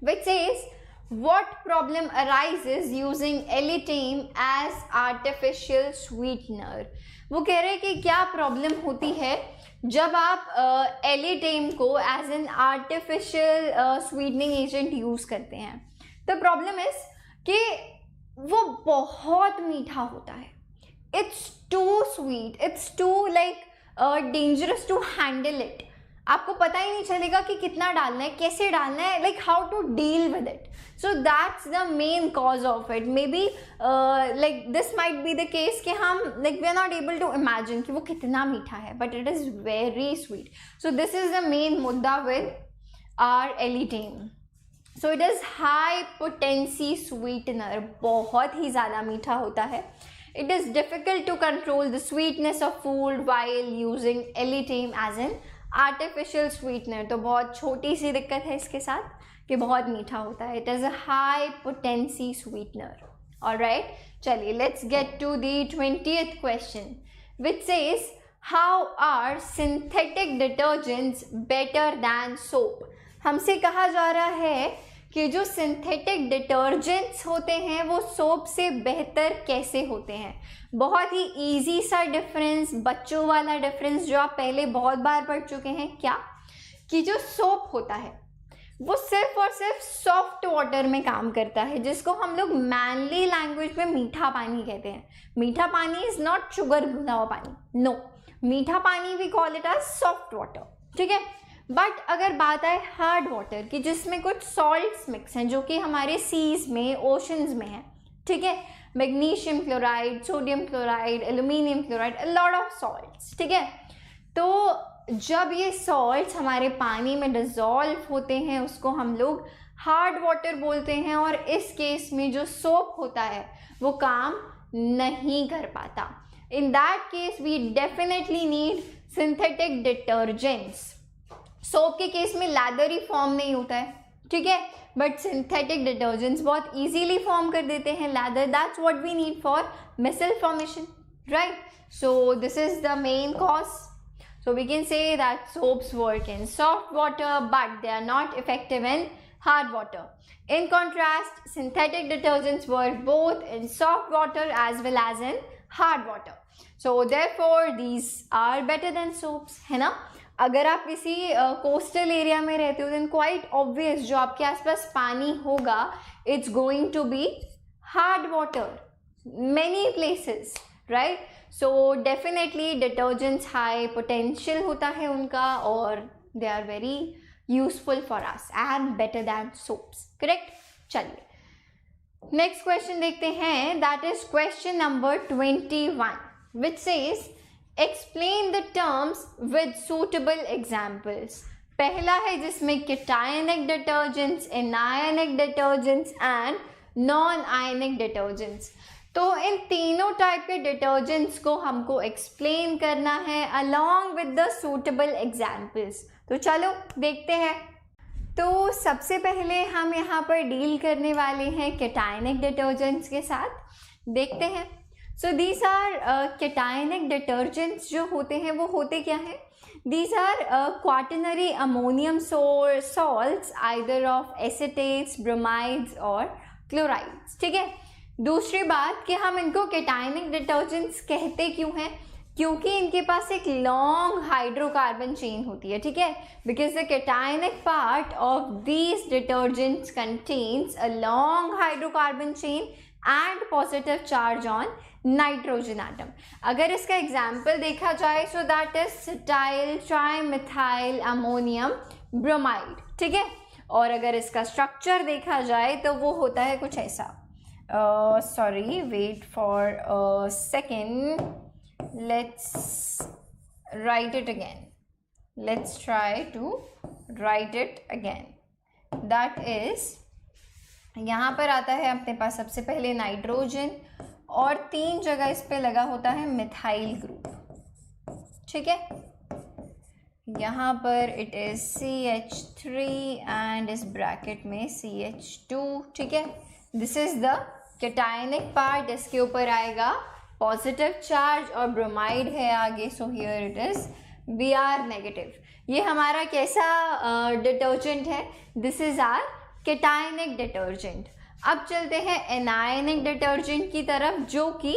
which says, what problem arises using elitame as artificial sweetener? वो कह रहे हैं कि क्या प्रॉब्लम होती है जब आप एलिटेम को as an artificial sweetening agent use करते हैं। द प्रॉब्लम इज कि वो बहुत मीठा होता है, it's too sweet, it's too like dangerous to handle it, आपको पता ही नहीं चलेगा कि कितना डालना है, कैसे डालना है, like how to deal with it. So that's the main cause of it. May be like this might be the case कि हम like we are not able to imagine कि वो कितना मीठा है, but it is very sweet. So this is the main मुद्दा with our alitame. So it is high potency sweetener, बहुत ही ज़्यादा मीठा होता है. It is difficult to control the sweetness of food while using alitame as an artificial sweetener. तो बहुत छोटी सी दिक्कत है इसके साथ कि बहुत मीठा होता है. It is a high potency sweetener. Alright, चलिए let's get to the 20th question which says how are synthetic detergents better than soap. हमसे कहा जा रहा है कि जो सिंथेटिक डिटर्जेंट्स होते हैं वो सोप से बेहतर कैसे होते हैं. बहुत ही इजी सा डिफरेंस, बच्चों वाला डिफरेंस जो आप पहले बहुत बार पढ़ चुके हैं. क्या कि जो सोप होता है वो सिर्फ और सिर्फ सॉफ्ट वाटर में काम करता है, जिसको हम लोग मैनली लैंग्वेज में मीठा पानी कहते हैं. मीठा पानी इज नॉट शुगर घुला हुआ पानी, नो. मीठा पानी we call it as soft water. ठीक है. बट अगर बात आए हार्ड वाटर की, जिसमें कुछ सॉल्ट्स मिक्स हैं जो कि हमारे सीज में, ओशंस में हैं. ठीक है. Magnesium chloride, sodium chloride, aluminium chloride, a lot of salts. ठीक है. तो जब ये सॉल्ट्स हमारे पानी में डिजॉल्व होते हैं उसको हम लोग हार्ड वाटर बोलते हैं. और इस केस में जो सोप होता है वो काम नहीं कर पाता. In that case we definitely need synthetic detergents. Soap के केस में लैदरी फॉर्म नहीं होता है. ठीक है. बट सिंथेटिक डिटर्जेंट्स बहुत इजीली फॉर्म कर देते हैं lather. That's what we need for micelle formation, right. So this is the main cause. So we can say that soaps work in soft water but they are not effective in hard water. In contrast, synthetic detergents work both in soft water as well as in hard water. So therefore these are better than soaps, है ना. अगर आप किसी coastal area में रहते हो then quite obvious जो आपके आसपास पानी होगा it's going to be hard water many places, right. So definitely detergents high potential होता है उनका और they are very useful for us and better than soaps, correct. चलिए नेक्स्ट क्वेश्चन देखते हैं. That is question number 21 which says explain the terms with suitable examples. पहला है जिसमें cationic detergents, anionic detergents and non-ionic detergents. तो इन तीनों type के detergents को हमको एक्सप्लेन करना है along with the suitable examples. तो चलो देखते हैं. तो सबसे पहले हम यहाँ पर डील करने वाले हैं cationic डिटर्जेंट्स के साथ. देखते हैं. So these are cationic detergents जो होते हैं वो होते क्या हैं. These are quaternary ammonium salts either of acetates, bromides और क्लोराइड्स. ठीक है. दूसरी बात कि हम इनको cationic डिटर्जेंट्स कहते क्यों हैं, क्योंकि इनके पास एक लॉन्ग हाइड्रोकार्बन चेन होती है. ठीक है. Because the cationic part of these detergents contains a long hydrocarbon chain and positive charge on nitrogen atom. अगर इसका एग्जाम्पल देखा जाए so that is cetyl trimethyl ammonium bromide. ठीक है. और अगर इसका स्ट्रक्चर देखा जाए तो वो होता है कुछ ऐसा. Sorry, wait for a second. Let's write it again. Let's try to write it again. That is, यहाँ पर आता है अपने पास सबसे पहले नाइट्रोजन और 3 जगह इस पे लगा होता है मिथाइल ग्रुप. ठीक है. यहाँ पर इट इज CH3 एंड इस ब्रैकेट में CH2. ठीक है. This is the cationic part. इसके ऊपर आएगा पॉजिटिव चार्ज और ब्रोमाइड है आगे. So here it is Br negative. ये हमारा कैसा डिटर्जेंट है. This is our cationic detergent. अब चलते हैं एनायनिक डिटर्जेंट की तरफ, जो कि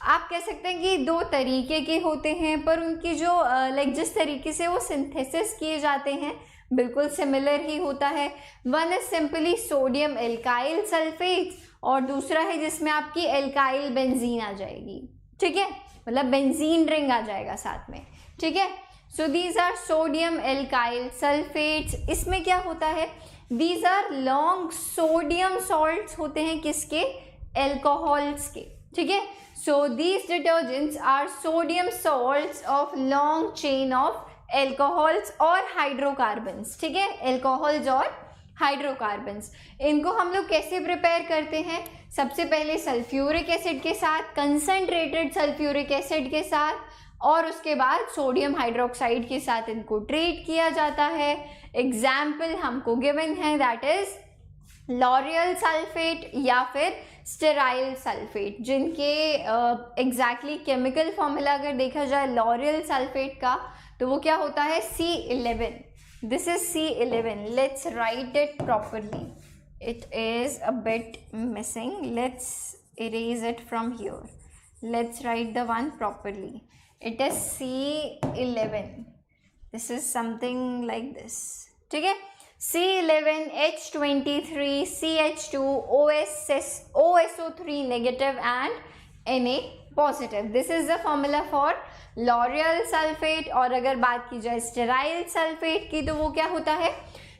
आप कह सकते हैं कि 2 तरीके के होते हैं, पर उनकी जो लाइक जिस तरीके से वो सिंथेसिस किए जाते हैं बिल्कुल सिमिलर ही होता है. One is simply sodium alkyl sulphate और दूसरा है जिसमें आपकी एल्काइल बेंजीन आ जाएगी. ठीक है. मतलब बेंजीन रिंग आ जाएगा साथ में. ठीक है. So these are sodium alkyl sulphates. इसमें क्या होता है, these are long sodium salts होते हैं किसके, एल्कोहल्स के, ठीक है। So these detergents are sodium salts of long chain of alcohols और हाइड्रोकार्बन्स, ठीक है, एल्कोहल्स और हाइड्रोकार्बन्स। इनको हम लोग कैसे प्रिपेयर करते हैं, सबसे पहले सल्फ्यूरिक एसिड के साथ, कंसंट्रेटेड सल्फ्यूरिक एसिड के साथ, और उसके बाद सोडियम हाइड्रोक्साइड के साथ इनको ट्रीट किया जाता है। एग्जाम्पल हमको गिवन है, दैट इज लॉरियल सल्फेट या फिर स्टेराइल सल्फेट, जिनके एग्जैक्टली केमिकल फॉर्मूला अगर देखा जाए लॉरियल सल्फेट का तो वो क्या होता है, C11. This is C11. Let's write it properly. It is a bit missing. Let's erase it from here. Let's write the one properly. It is C11. This is something like this. ठीक है, C11 H23 CH2 OSO3 negative and Na positive. This is the formula for L'Oreal sulfate. और अगर बात की जाए sterile sulphate की तो वो क्या होता है,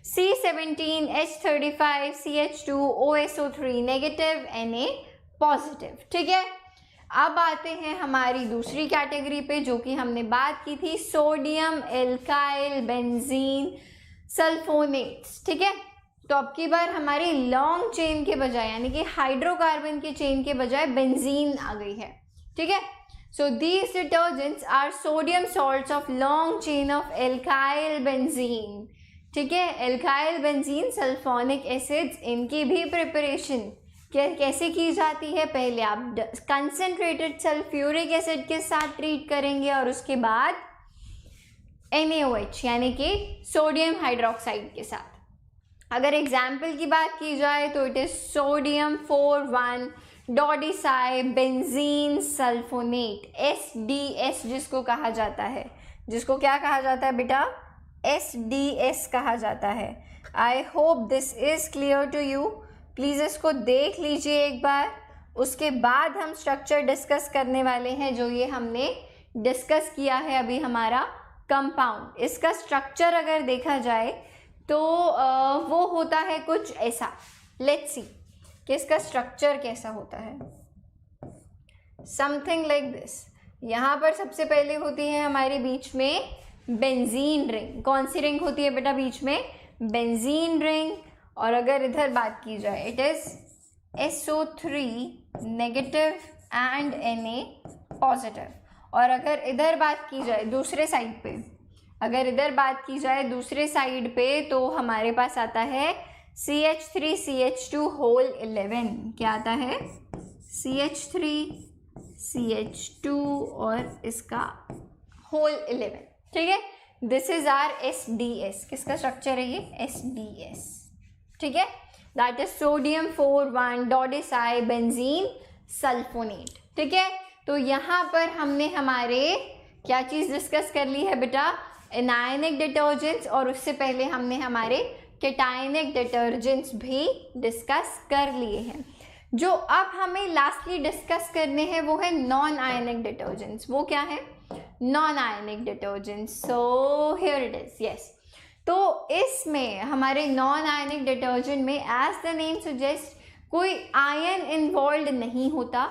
C17 H35 CH2 OSO3 negative Na positive, ठीक है। अब आते हैं हमारी दूसरी कैटेगरी पे जो कि हमने बात की थी, सोडियम एल्काइल बेंजीन सल्फोनेट्स, ठीक है। तो अब की बार हमारी लॉन्ग चेन के बजाय यानी कि हाइड्रोकार्बन के चेन के बजाय बेंजीन आ गई है, ठीक है। So these detergents are sodium salts of long chain of alkyl benzene, ठीक है, एल्काइल बेंजीन सल्फोनिक एसिड्स। इनकी भी प्रिपरेशन कैसे की जाती है, पहले आप कंसंट्रेटेड सल्फ्यूरिक एसिड के साथ ट्रीट करेंगे और उसके बाद NaOH यानी कि सोडियम हाइड्रोक्साइड के साथ। अगर एग्जाम्पल की बात की जाए तो it is sodium 4,1 dodecyl benzene sulphonate, SDS जिसको कहा जाता है, जिसको क्या कहा जाता है बेटा, SDS कहा जाता है। I hope this is clear to you. Please इसको देख लीजिए एक बार, उसके बाद हम स्ट्रक्चर डिस्कस करने वाले हैं जो ये हमने डिस्कस किया है अभी हमारा कंपाउंड। इसका स्ट्रक्चर अगर देखा जाए तो वो होता है कुछ ऐसा। लेट्स सी कि इसका स्ट्रक्चर कैसा होता है, समथिंग लाइक दिस। यहाँ पर सबसे पहले होती है हमारे बीच में बेंजीन रिंग। कौन सी रिंग होती है बेटा बीच में, बेंजीन रिंग। और अगर इधर बात की जाए it is SO3 negative and Na positive. और अगर इधर बात की जाए दूसरे साइड पे, अगर इधर बात की जाए दूसरे साइड पे तो हमारे पास आता है CH3 CH2 होल 11। क्या आता है, CH3 CH2 और इसका होल 11, ठीक है। This is our SDS। किसका स्ट्रक्चर है ये, SDS, ठीक है। That is sodium 4,1 dodecyl benzene sulphonate, ठीक है। तो यहाँ पर हमने हमारे क्या चीज़ डिस्कस कर ली है बेटा, एनायनिक डिटर्जेंट्स, और उससे पहले हमने हमारे केटायनिक डिटर्जेंट्स भी डिस्कस कर लिए हैं। जो अब हमें लास्टली डिस्कस करने हैं वो है नॉन आयनिक डिटर्जेंट्स। वो क्या है, non ionic detergents. So here it is, yes. तो इसमें हमारे नॉन आयनिक डिटर्जेंट में एज द नेम सजेस्ट कोई आयन इन्वॉल्व नहीं होता।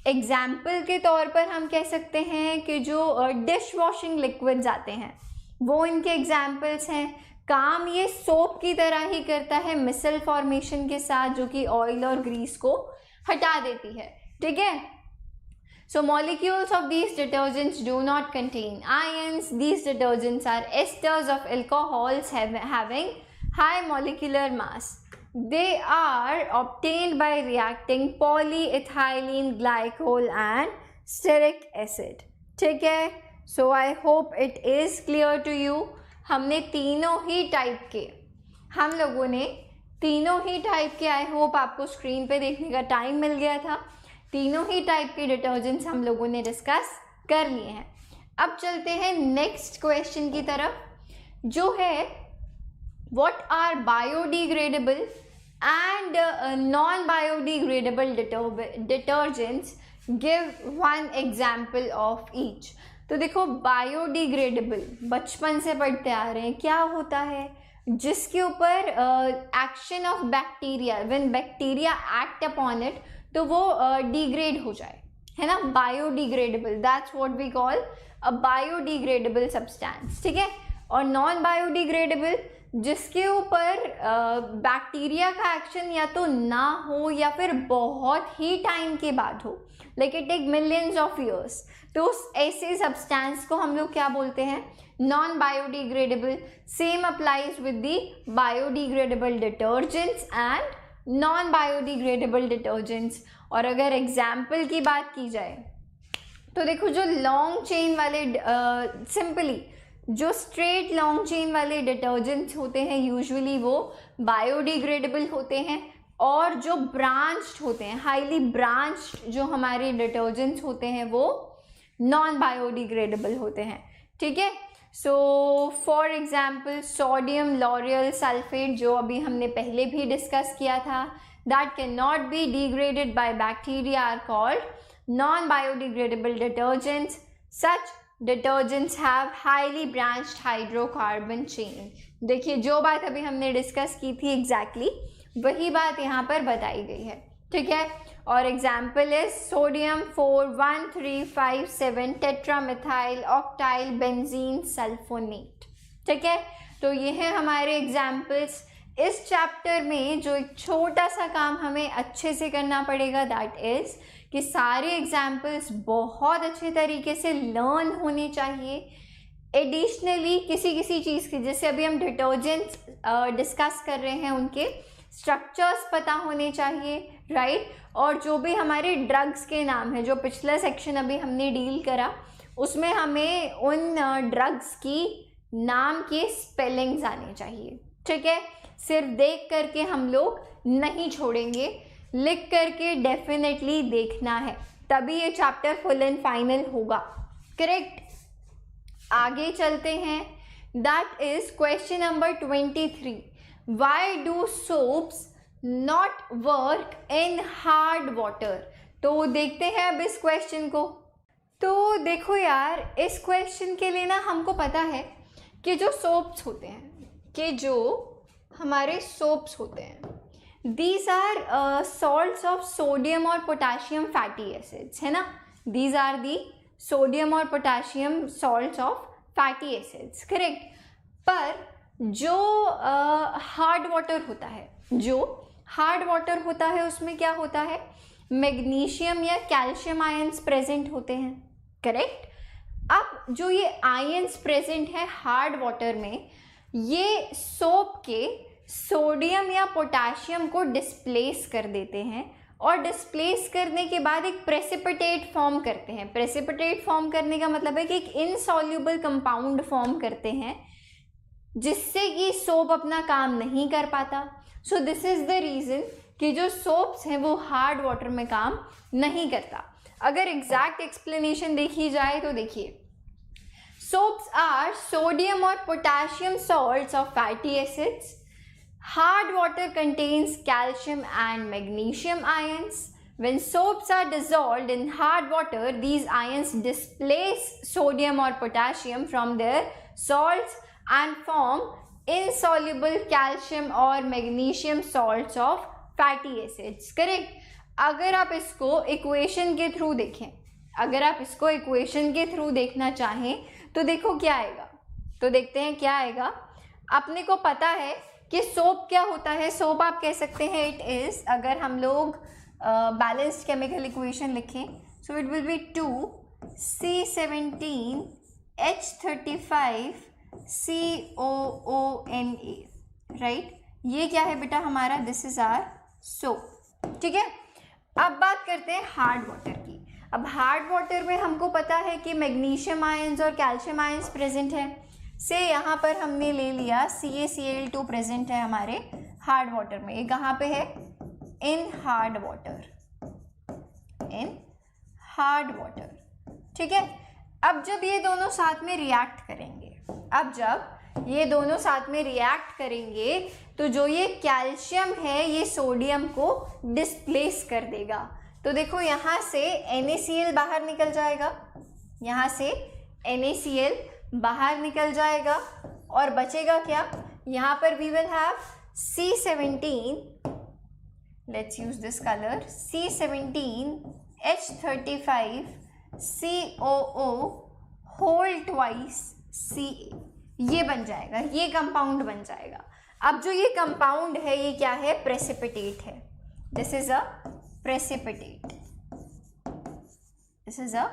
एग्जाम्पल के तौर पर हम कह सकते हैं कि जो डिश वॉशिंग लिक्विड्स आते हैं वो इनके एग्जाम्पल्स हैं। काम ये सोप की तरह ही करता है मिसल फॉर्मेशन के साथ, जो कि ऑयल और ग्रीस को हटा देती है, ठीक है। So molecules of these detergents do not contain ions. These detergents are esters of alcohols having high molecular mass. They are obtained by reacting polyethylene glycol and stearic acid. ठीक है, so I hope it is clear to you. हमने तीनों ही type के, हम लोगों ने तीनों ही type के, आई होप आपको स्क्रीन पे देखने का टाइम मिल गया था, तीनों ही टाइप के डिटर्जेंट्स हम लोगों ने डिस्कस कर लिए हैं। अब चलते हैं नेक्स्ट क्वेश्चन की तरफ, जो है what are biodegradable and non biodegradable detergents, give one example of each. तो देखो बायोडिग्रेडेबल बचपन से पढ़ते आ रहे हैं, क्या होता है, जिसके ऊपर action of bacteria, when bacteria act upon it, तो वो डिग्रेड हो जाए, है ना, biodegradable, that's what we call a biodegradable substance, ठीक है। और नॉन बायोडिग्रेडेबल जिसके ऊपर बैक्टीरिया का एक्शन या तो ना हो या फिर बहुत ही टाइम के बाद हो, like it take millions of years, तो उस ऐसे सब्सटेंस को हम लोग क्या बोलते हैं, non biodegradable. Same applies with the biodegradable detergents and non biodegradable detergents. और अगर एग्जाम्पल की बात की जाए तो देखो जो लॉन्ग चेन वाले सिंपली जो स्ट्रेट लॉन्ग चेन वाले डिटर्जेंट्स होते हैं यूजुअली वो बायोडिग्रेडेबल होते हैं, और जो ब्रांच्ड होते हैं, हाईली ब्रांच्ड जो हमारे डिटर्जेंट्स होते हैं वो नॉन बायोडिग्रेडेबल होते हैं, ठीक है। So for example sodium lauryl sulphate, जो अभी हमने पहले भी डिस्कस किया था, that can not be degraded by bacteria are called non biodegradable detergents. Such detergents have highly branched hydrocarbon chain. देखिए जो बात अभी हमने डिस्कस की थी एग्जैक्टली वही बात यहाँ पर बताई गई है, ठीक है। और example is sodium 4,1,3,5,7 टेट्रामिथाइल octyl benzene sulphonate, ठीक है। तो ये है हमारे एग्जाम्पल्स। इस चैप्टर में जो एक छोटा सा काम हमें अच्छे से करना पड़ेगा दैट इज कि सारे एग्जाम्पल्स बहुत अच्छे तरीके से लर्न होने चाहिए। एडिशनली किसी किसी चीज़ की, जैसे अभी हम डिटर्जेंट्स डिस्कस कर रहे हैं, उनके स्ट्रक्चर्स पता होने चाहिए, राइट। और जो भी हमारे ड्रग्स के नाम है, जो पिछला सेक्शन अभी हमने डील करा उसमें हमें उन ड्रग्स की नाम के स्पेलिंग्स आने चाहिए, ठीक है। सिर्फ देख करके हम लोग नहीं छोड़ेंगे, लिख करके डेफिनेटली देखना है, तभी ये चैप्टर फुल एंड फाइनल होगा, करेक्ट। आगे चलते हैं, that is question number 23। Why do soaps not work in hard water. तो देखते हैं अब इस क्वेश्चन को। तो देखो यार, इस क्वेश्चन के लिए ना हमको पता है कि जो सोप्स होते हैं, कि जो हमारे सोप्स होते हैं, these are salts of sodium और potassium fatty acids, है ना। these are the sodium और potassium salts of fatty acids, correct। पर जो हार्ड वाटर होता है, जो हार्ड वाटर होता है उसमें क्या होता है, मैग्नीशियम या कैल्शियम आयंस प्रेजेंट होते हैं, करेक्ट। अब जो ये आयंस प्रेजेंट है हार्ड वाटर में, ये सोप के सोडियम या पोटाशियम को डिस्प्लेस कर देते हैं, और डिस्प्लेस करने के बाद एक प्रेसिपिटेट फॉर्म करते हैं। प्रेसिपिटेट फॉर्म करने का मतलब है कि एक इनसॉल्युबल कंपाउंड फॉर्म करते हैं, जिससे कि सोप अपना काम नहीं कर पाता। सो दिस इज द रीज़न कि जो सोप्स हैं वो हार्ड वाटर में काम नहीं करता। अगर एग्जैक्ट एक्सप्लेनेशन देखी जाए तो देखिए, सोप्स आर सोडियम और potassium salts of fatty acids. Hard water contains calcium and magnesium ions. When soaps are dissolved in hard water, these ions displace sodium or potassium from their salts and form insoluble calcium or magnesium salts of fatty acids. Correct? अगर आप इसको equation के through देखें, अगर आप इसको equation के through देखना चाहें तो देखो क्या आएगा। तो देखते हैं क्या आएगा। अपने को पता है कि सोप क्या होता है। सोप आप कह सकते हैं इट इज़, अगर हम लोग बैलेंस्ड केमिकल इक्वेशन लिखें, so it will B 2C17H35 COONA, right. ये क्या है बेटा हमारा, दिस इज आर सोप, ठीक है। अब बात करते हैं हार्ड वाटर की। अब हार्ड वाटर में हमको पता है कि मैग्नीशियम आयंस और कैल्शियम आयंस प्रेजेंट है। से यहाँ पर हमने ले लिया CaCl2 प्रेजेंट है हमारे हार्ड वाटर में। ये कहाँ पे है, इन हार्ड वाटर, इन हार्ड वाटर, ठीक है। अब जब ये दोनों साथ में रिएक्ट करेंगे, अब जब ये दोनों साथ में रिएक्ट करेंगे तो जो ये कैल्शियम है ये सोडियम को डिस्प्लेस कर देगा। तो देखो यहाँ से NaCl बाहर निकल जाएगा, यहाँ से NaCl बाहर निकल जाएगा और बचेगा क्या, यहाँ पर we will have C17, let's use this colour, C17H35 COO whole twice Ca, ये बन जाएगा, ये कंपाउंड बन जाएगा। अब जो ये कंपाउंड है ये क्या है, प्रेसिपिटेट है। This is a precipitate, this is a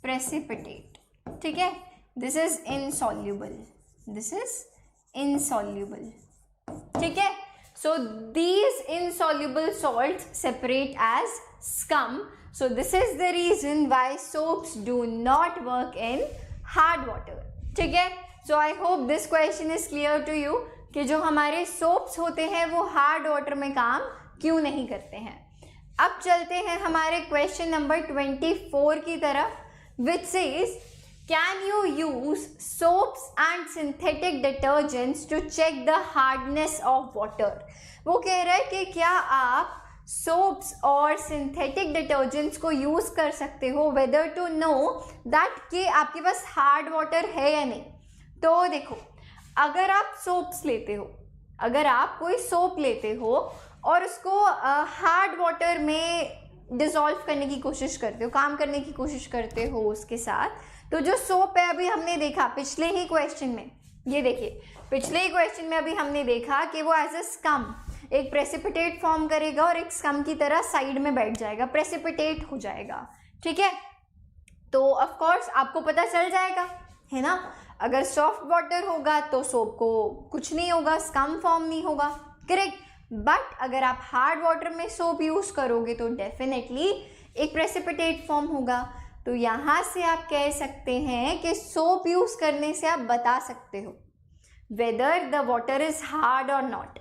precipitate, ठीक है। This is insoluble, this is insoluble, ठीक है। So these insoluble salts separate as scum. So this is the reason why soaps do not work in hard water, ठीक है। So I hope this question is clear to you कि जो हमारे soaps होते हैं वो हार्ड वाटर में काम क्यों नहीं करते हैं। अब चलते हैं हमारे क्वेश्चन नंबर 24 की तरफ, which says can you use soaps and synthetic detergents to check the hardness of water. वो कह रहा है कि क्या आप सोप्स और सिंथेटिक डिटर्जेंट्स को यूज़ कर सकते हो वेदर टू नो दैट कि आपके पास हार्ड वाटर है या नहीं। तो देखो, अगर आप सोप्स लेते हो, अगर आप कोई सोप लेते हो और उसको हार्ड वाटर में डिज़ोल्व करने की कोशिश करते हो, काम करने की कोशिश करते हो उसके साथ, तो जो सोप है अभी हमने देखा पिछले ही क्वेश्चन में, ये देखिए पिछले ही क्वेश्चन में अभी हमने देखा कि वो एज अ स्कम एक प्रेसिपिटेट फॉर्म करेगा और एक स्कम की तरह साइड में बैठ जाएगा, प्रेसिपिटेट हो जाएगा, ठीक है। तो ऑफ कोर्स आपको पता चल जाएगा, है ना, अगर सॉफ्ट वाटर होगा तो सोप को कुछ नहीं होगा, स्कम फॉर्म नहीं होगा, करेक्ट। बट अगर आप हार्ड वाटर में सोप यूज़ करोगे तो डेफिनेटली एक प्रेसिपिटेट फॉर्म होगा। तो यहाँ से आप कह सकते हैं कि सोप यूज़ करने से आप बता सकते हो whether the water is hard और नॉट।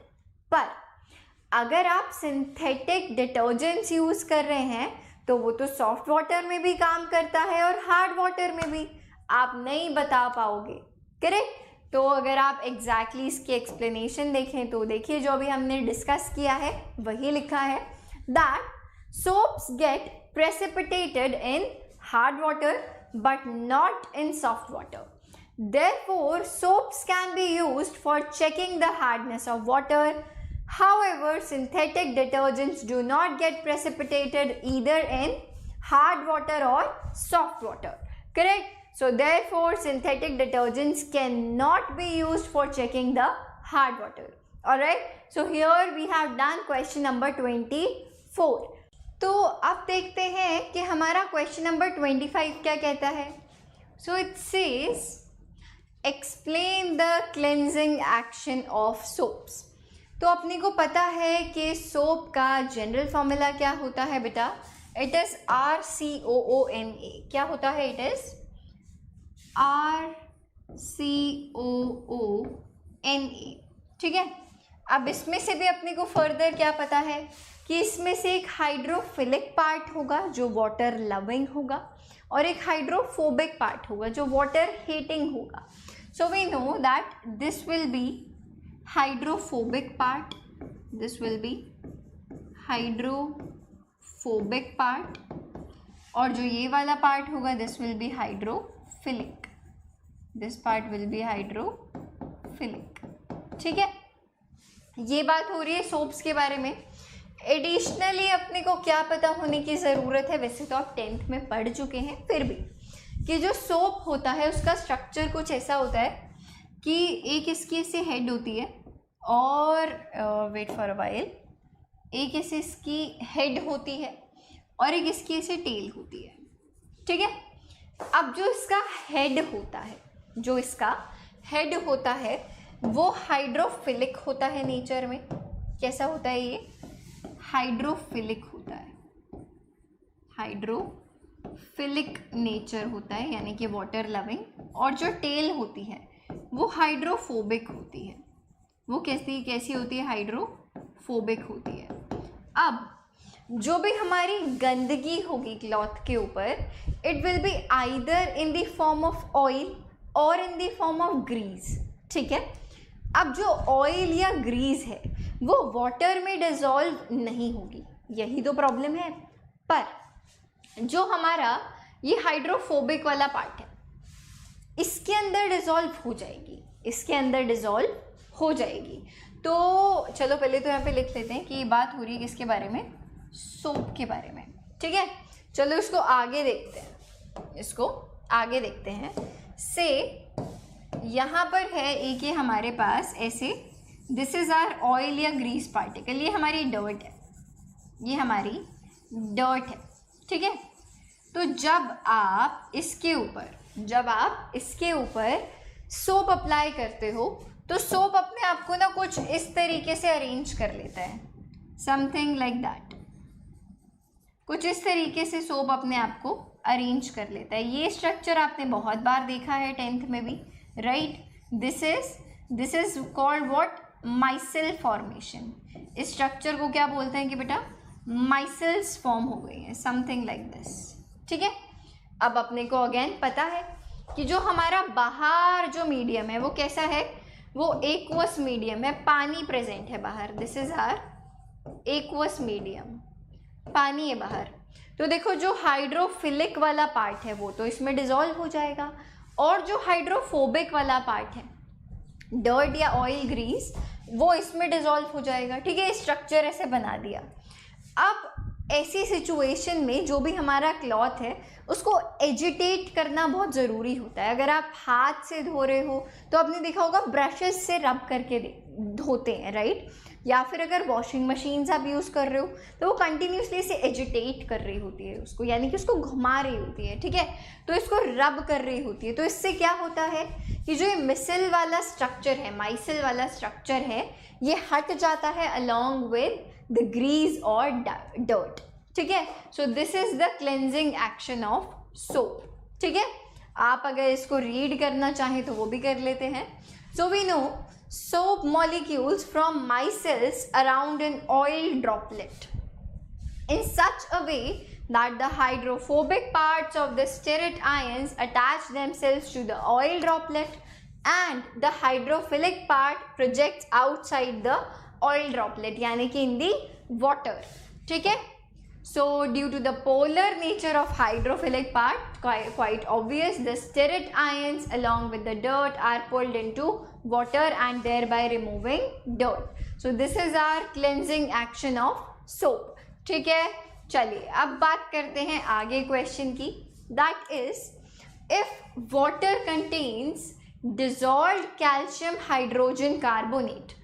पर अगर आप सिंथेटिक डिटर्जेंट्स यूज़ कर रहे हैं तो वो तो सॉफ्ट वाटर में भी काम करता है और हार्ड वाटर में भी, आप नहीं बता पाओगे, करेक्ट। तो अगर आप एग्जैक्टली इसकी एक्सप्लेनेशन देखें तो देखिए जो अभी हमने डिस्कस किया है वही लिखा है that soaps get precipitated in hard water but not in soft water. Therefore, soaps can be used for checking the hardness of water. However, synthetic detergents do not get precipitated either in hard water or soft water. Correct? So, therefore, synthetic detergents cannot be used for checking the hard water. Alright? So, here we have done question number 24. तो अब देखते हैं कि हमारा question number 25 क्या कहता है। So, it says explain the cleansing action of soaps. तो अपने को पता है कि सोप का जनरल फॉर्मूला क्या होता है बेटा, इट इज़ RCOONA। क्या होता है, इट इज़ RCOONA, ठीक है। अब इसमें से भी अपने को फर्दर क्या पता है कि इसमें से एक हाइड्रोफिलिक पार्ट होगा जो वाटर लविंग होगा और एक हाइड्रोफोबिक पार्ट होगा जो वाटर हीटिंग होगा। So we know that this will be hydrophobic part, this will be hydrophobic part, और जो ये वाला पार्ट होगा this will be hydrophilic, this part will be hydrophilic, ठीक है। ये बात हो रही है सोप्स के बारे में। एडिशनली अपने को क्या पता होने की ज़रूरत है, वैसे तो आप 10th में पढ़ चुके हैं, फिर भी कि जो सोप होता है उसका स्ट्रक्चर कुछ ऐसा होता है कि एक इसकी ऐसे हेड होती है और वेट फॉर अ वाइल, एक ऐसे इसकी हेड होती है और एक इसकी ऐसे टेल होती है, ठीक है। अब जो इसका हेड होता है, जो इसका हेड होता है वो हाइड्रोफिलिक होता है नेचर में। कैसा होता है ये, हाइड्रोफिलिक होता है, हाइड्रोफिलिक नेचर होता है यानी कि वाटर लविंग। और जो टेल होती है वो हाइड्रोफोबिक होती है। वो कैसी होती है, हाइड्रोफोबिक होती है। अब जो भी हमारी गंदगी होगी क्लॉथ के ऊपर, it will be either in the form of oil और in the form of grease, ठीक है। अब जो ऑयल या ग्रीस है वो वाटर में डिज़ोल्व नहीं होगी, यही तो प्रॉब्लम है। पर जो हमारा ये हाइड्रोफोबिक वाला पार्ट है, इसके अंदर डिसॉल्व हो जाएगी, इसके अंदर डिसॉल्व हो जाएगी। तो चलो पहले तो यहाँ पे लिख लेते हैं कि बात हो रही है किसके बारे में, सोप के बारे में, ठीक है। चलो इसको आगे देखते हैं, इसको आगे देखते हैं। से यहाँ पर है एक ये हमारे पास ऐसे, दिस इज आवर ऑयल या ग्रीस पार्टिकल, ये हमारी डर्ट है, ये हमारी डर्ट है, ठीक है। तो जब आप इसके ऊपर सोप अप्लाई करते हो तो सोप अपने आप को ना कुछ इस तरीके से अरेंज कर लेता है, समथिंग लाइक दैट, कुछ इस तरीके से सोप अपने आप को अरेंज कर लेता है। ये स्ट्रक्चर आपने बहुत बार देखा है 10th में भी, right. This is called what, myself formation. इस स्ट्रक्चर को क्या बोलते हैं कि बेटा माइसेल्स फॉर्म हो गई है, समथिंग लाइक दिस, ठीक है। अब अपने को अगेन पता है कि जो हमारा बाहर जो मीडियम है वो कैसा है, वो एक्वस मीडियम है, पानी प्रेजेंट है बाहर, this is our aqueous medium, पानी है बाहर। तो देखो जो हाइड्रोफिलिक वाला पार्ट है वो तो इसमें डिसॉल्व हो जाएगा, और जो हाइड्रोफोबिक वाला पार्ट है, डर्ट या ऑयल ग्रीस, वो इसमें डिसॉल्व हो जाएगा, ठीक है। स्ट्रक्चर ऐसे बना दिया। अब ऐसी सिचुएशन में जो भी हमारा क्लॉथ है उसको एजिटेट करना बहुत ज़रूरी होता है। अगर आप हाथ से धो रहे हो तो आपने देखा होगा ब्रशेस से रब करके धोते हैं, राइट। या फिर अगर वॉशिंग मशीन्स आप यूज़ कर रहे हो तो वो कंटिन्यूसली इसे एजिटेट कर रही होती है उसको, यानी कि उसको घुमा रही होती है, ठीक है। तो इसको रब कर रही होती है। तो इससे क्या होता है कि जो ये मिसल वाला स्ट्रक्चर है, माइसल वाला स्ट्रक्चर है, ये हट जाता है अलॉन्ग विद द ग्रीस और डर्ट, ठीक है। सो this is the cleansing action of soap, ठीक है। आप अगर इसको रीड करना चाहें तो वो भी कर लेते हैं। So we know soap molecules from micelles around an oil droplet in such a way that the hydrophobic parts of the stearate ions attach themselves to the oil droplet and the hydrophilic part projects outside the oil droplet, यानी कि in the water, ठीक है। So due to the polar nature of hydrophilic part, quite obvious, the stearate ions along with the dirt are pulled into water and thereby removing dirt. So this is our cleansing action of soap, ठीक है। चलिए अब बात करते हैं आगे question की, that is if water contains dissolved calcium hydrogen carbonate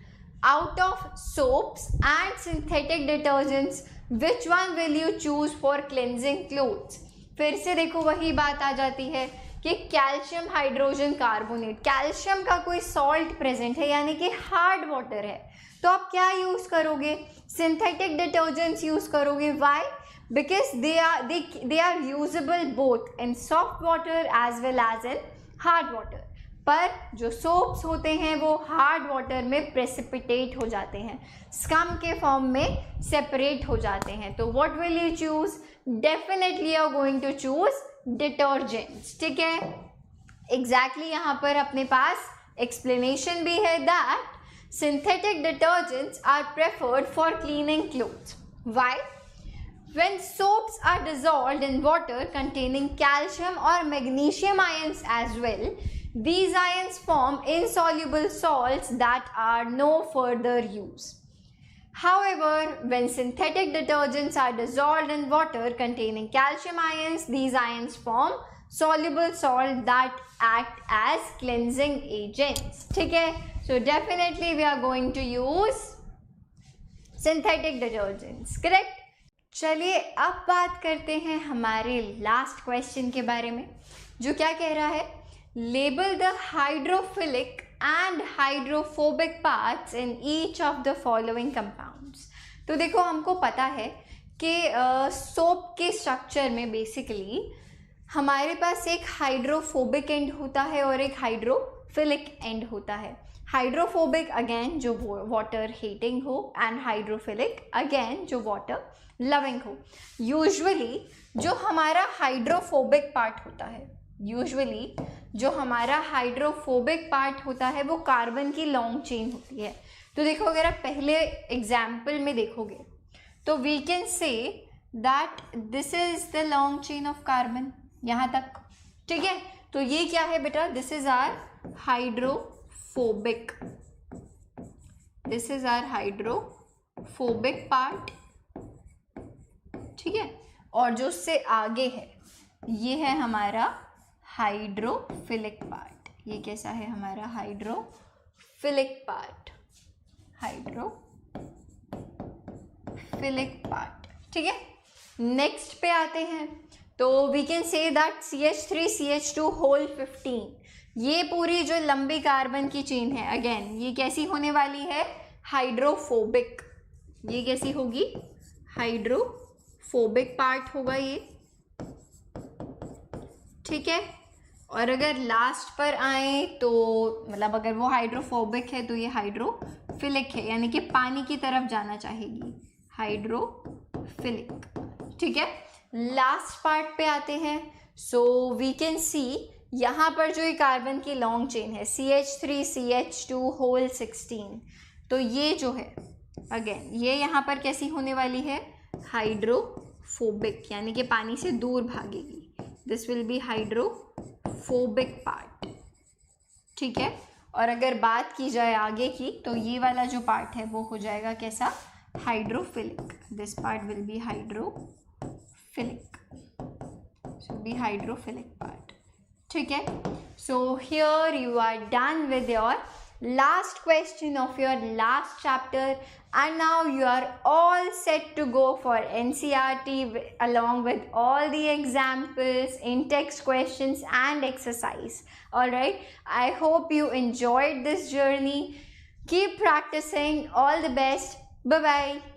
out of soaps and synthetic detergents, which one will you choose for cleansing clothes? फिर से देखो वही बात आ जाती है कि कैल्शियम हाइड्रोजन कार्बोनेट, कैल्शियम का कोई सॉल्ट प्रेजेंट है यानी कि हार्ड वाटर है, तो आप क्या यूज़ करोगे, सिंथेटिक डिटर्जेंट्स यूज़ करोगे। Why? Because they are usable both in soft water as well as in hard water. पर जो सोप्स होते हैं वो हार्ड वाटर में प्रेसिपिटेट हो जाते हैं, स्कम के फॉर्म में सेपरेट हो जाते हैं। तो what will you choose? Definitely you are going to choose detergents, ठीक है। एग्जैक्टली यहाँ पर अपने पास एक्सप्लेनेशन भी है that synthetic detergents are preferred for cleaning clothes. Why? When soaps are dissolved in water containing calcium or magnesium ions as well, these ions form insoluble salts that are no further use. However, when synthetic detergents are dissolved in water containing calcium ions, these ions form soluble salt that act as cleansing agents, ठीक है। So definitely we are going to use synthetic detergents, correct? चलिए अब बात करते हैं हमारे last question के बारे में, जो क्या कह रहा है, label the hydrophilic and hydrophobic parts in each of the following compounds. तो देखो हमको पता है कि सोप के स्ट्रक्चर में बेसिकली हमारे पास एक हाइड्रोफोबिक एंड होता है और एक हाइड्रोफिलिक एंड होता है। हाइड्रोफोबिक अगेन जो वाटर हीटिंग हो एंड हाइड्रोफिलिक अगेन जो वाटर लविंग हो। यूजुअली जो हमारा हाइड्रोफोबिक पार्ट होता है, यूजुअली जो हमारा हाइड्रोफोबिक पार्ट होता है वो कार्बन की लॉन्ग चेन होती है। तो देखो अगर आप पहले एग्जाम्पल में देखोगे तो we can say that this is the long chain of carbon यहाँ तक, ठीक है। तो ये क्या है बेटा, this is our hydrophobic, this is our hydrophobic part, ठीक है। और जो उससे आगे है ये है हमारा हाइड्रोफिलिक पार्ट। ये कैसा है हमारा हाइड्रोफिलिक पार्ट, हाइड्रोफिलिक पार्ट, ठीक है। नेक्स्ट पे आते हैं, तो we can say that CH3CH2 whole 15, ये पूरी जो लंबी कार्बन की चेन है, अगेन ये कैसी होने वाली है, हाइड्रोफोबिक। ये कैसी होगी, हाइड्रोफोबिक पार्ट होगा ये, ठीक है। और अगर लास्ट पर आए तो मतलब अगर वो हाइड्रोफोबिक है तो ये हाइड्रोफिलिक है, यानी कि पानी की तरफ जाना चाहेगी, हाइड्रोफिलिक, ठीक है। लास्ट पार्ट पे आते हैं, सो वी कैन सी यहाँ पर जो ये कार्बन की लॉन्ग चेन है CH3CH2 होल 16, तो ये जो है अगेन ये यहाँ पर कैसी होने वाली है, हाइड्रोफोबिक, यानी कि पानी से दूर भागेगी, this will be hydrophobic part, ठीक है। और अगर बात की जाए आगे की तो ये वाला जो पार्ट है वो हो जाएगा कैसा, hydrophilic, this part will be hydrophilic, be hydrophilic part, ठीक है। So here you are done with your last question of your last chapter, and now you are all set to go for NCERT along with all the examples, in-text questions and exercise. All right, I hope you enjoyed this journey. Keep practicing. All the best. Bye bye.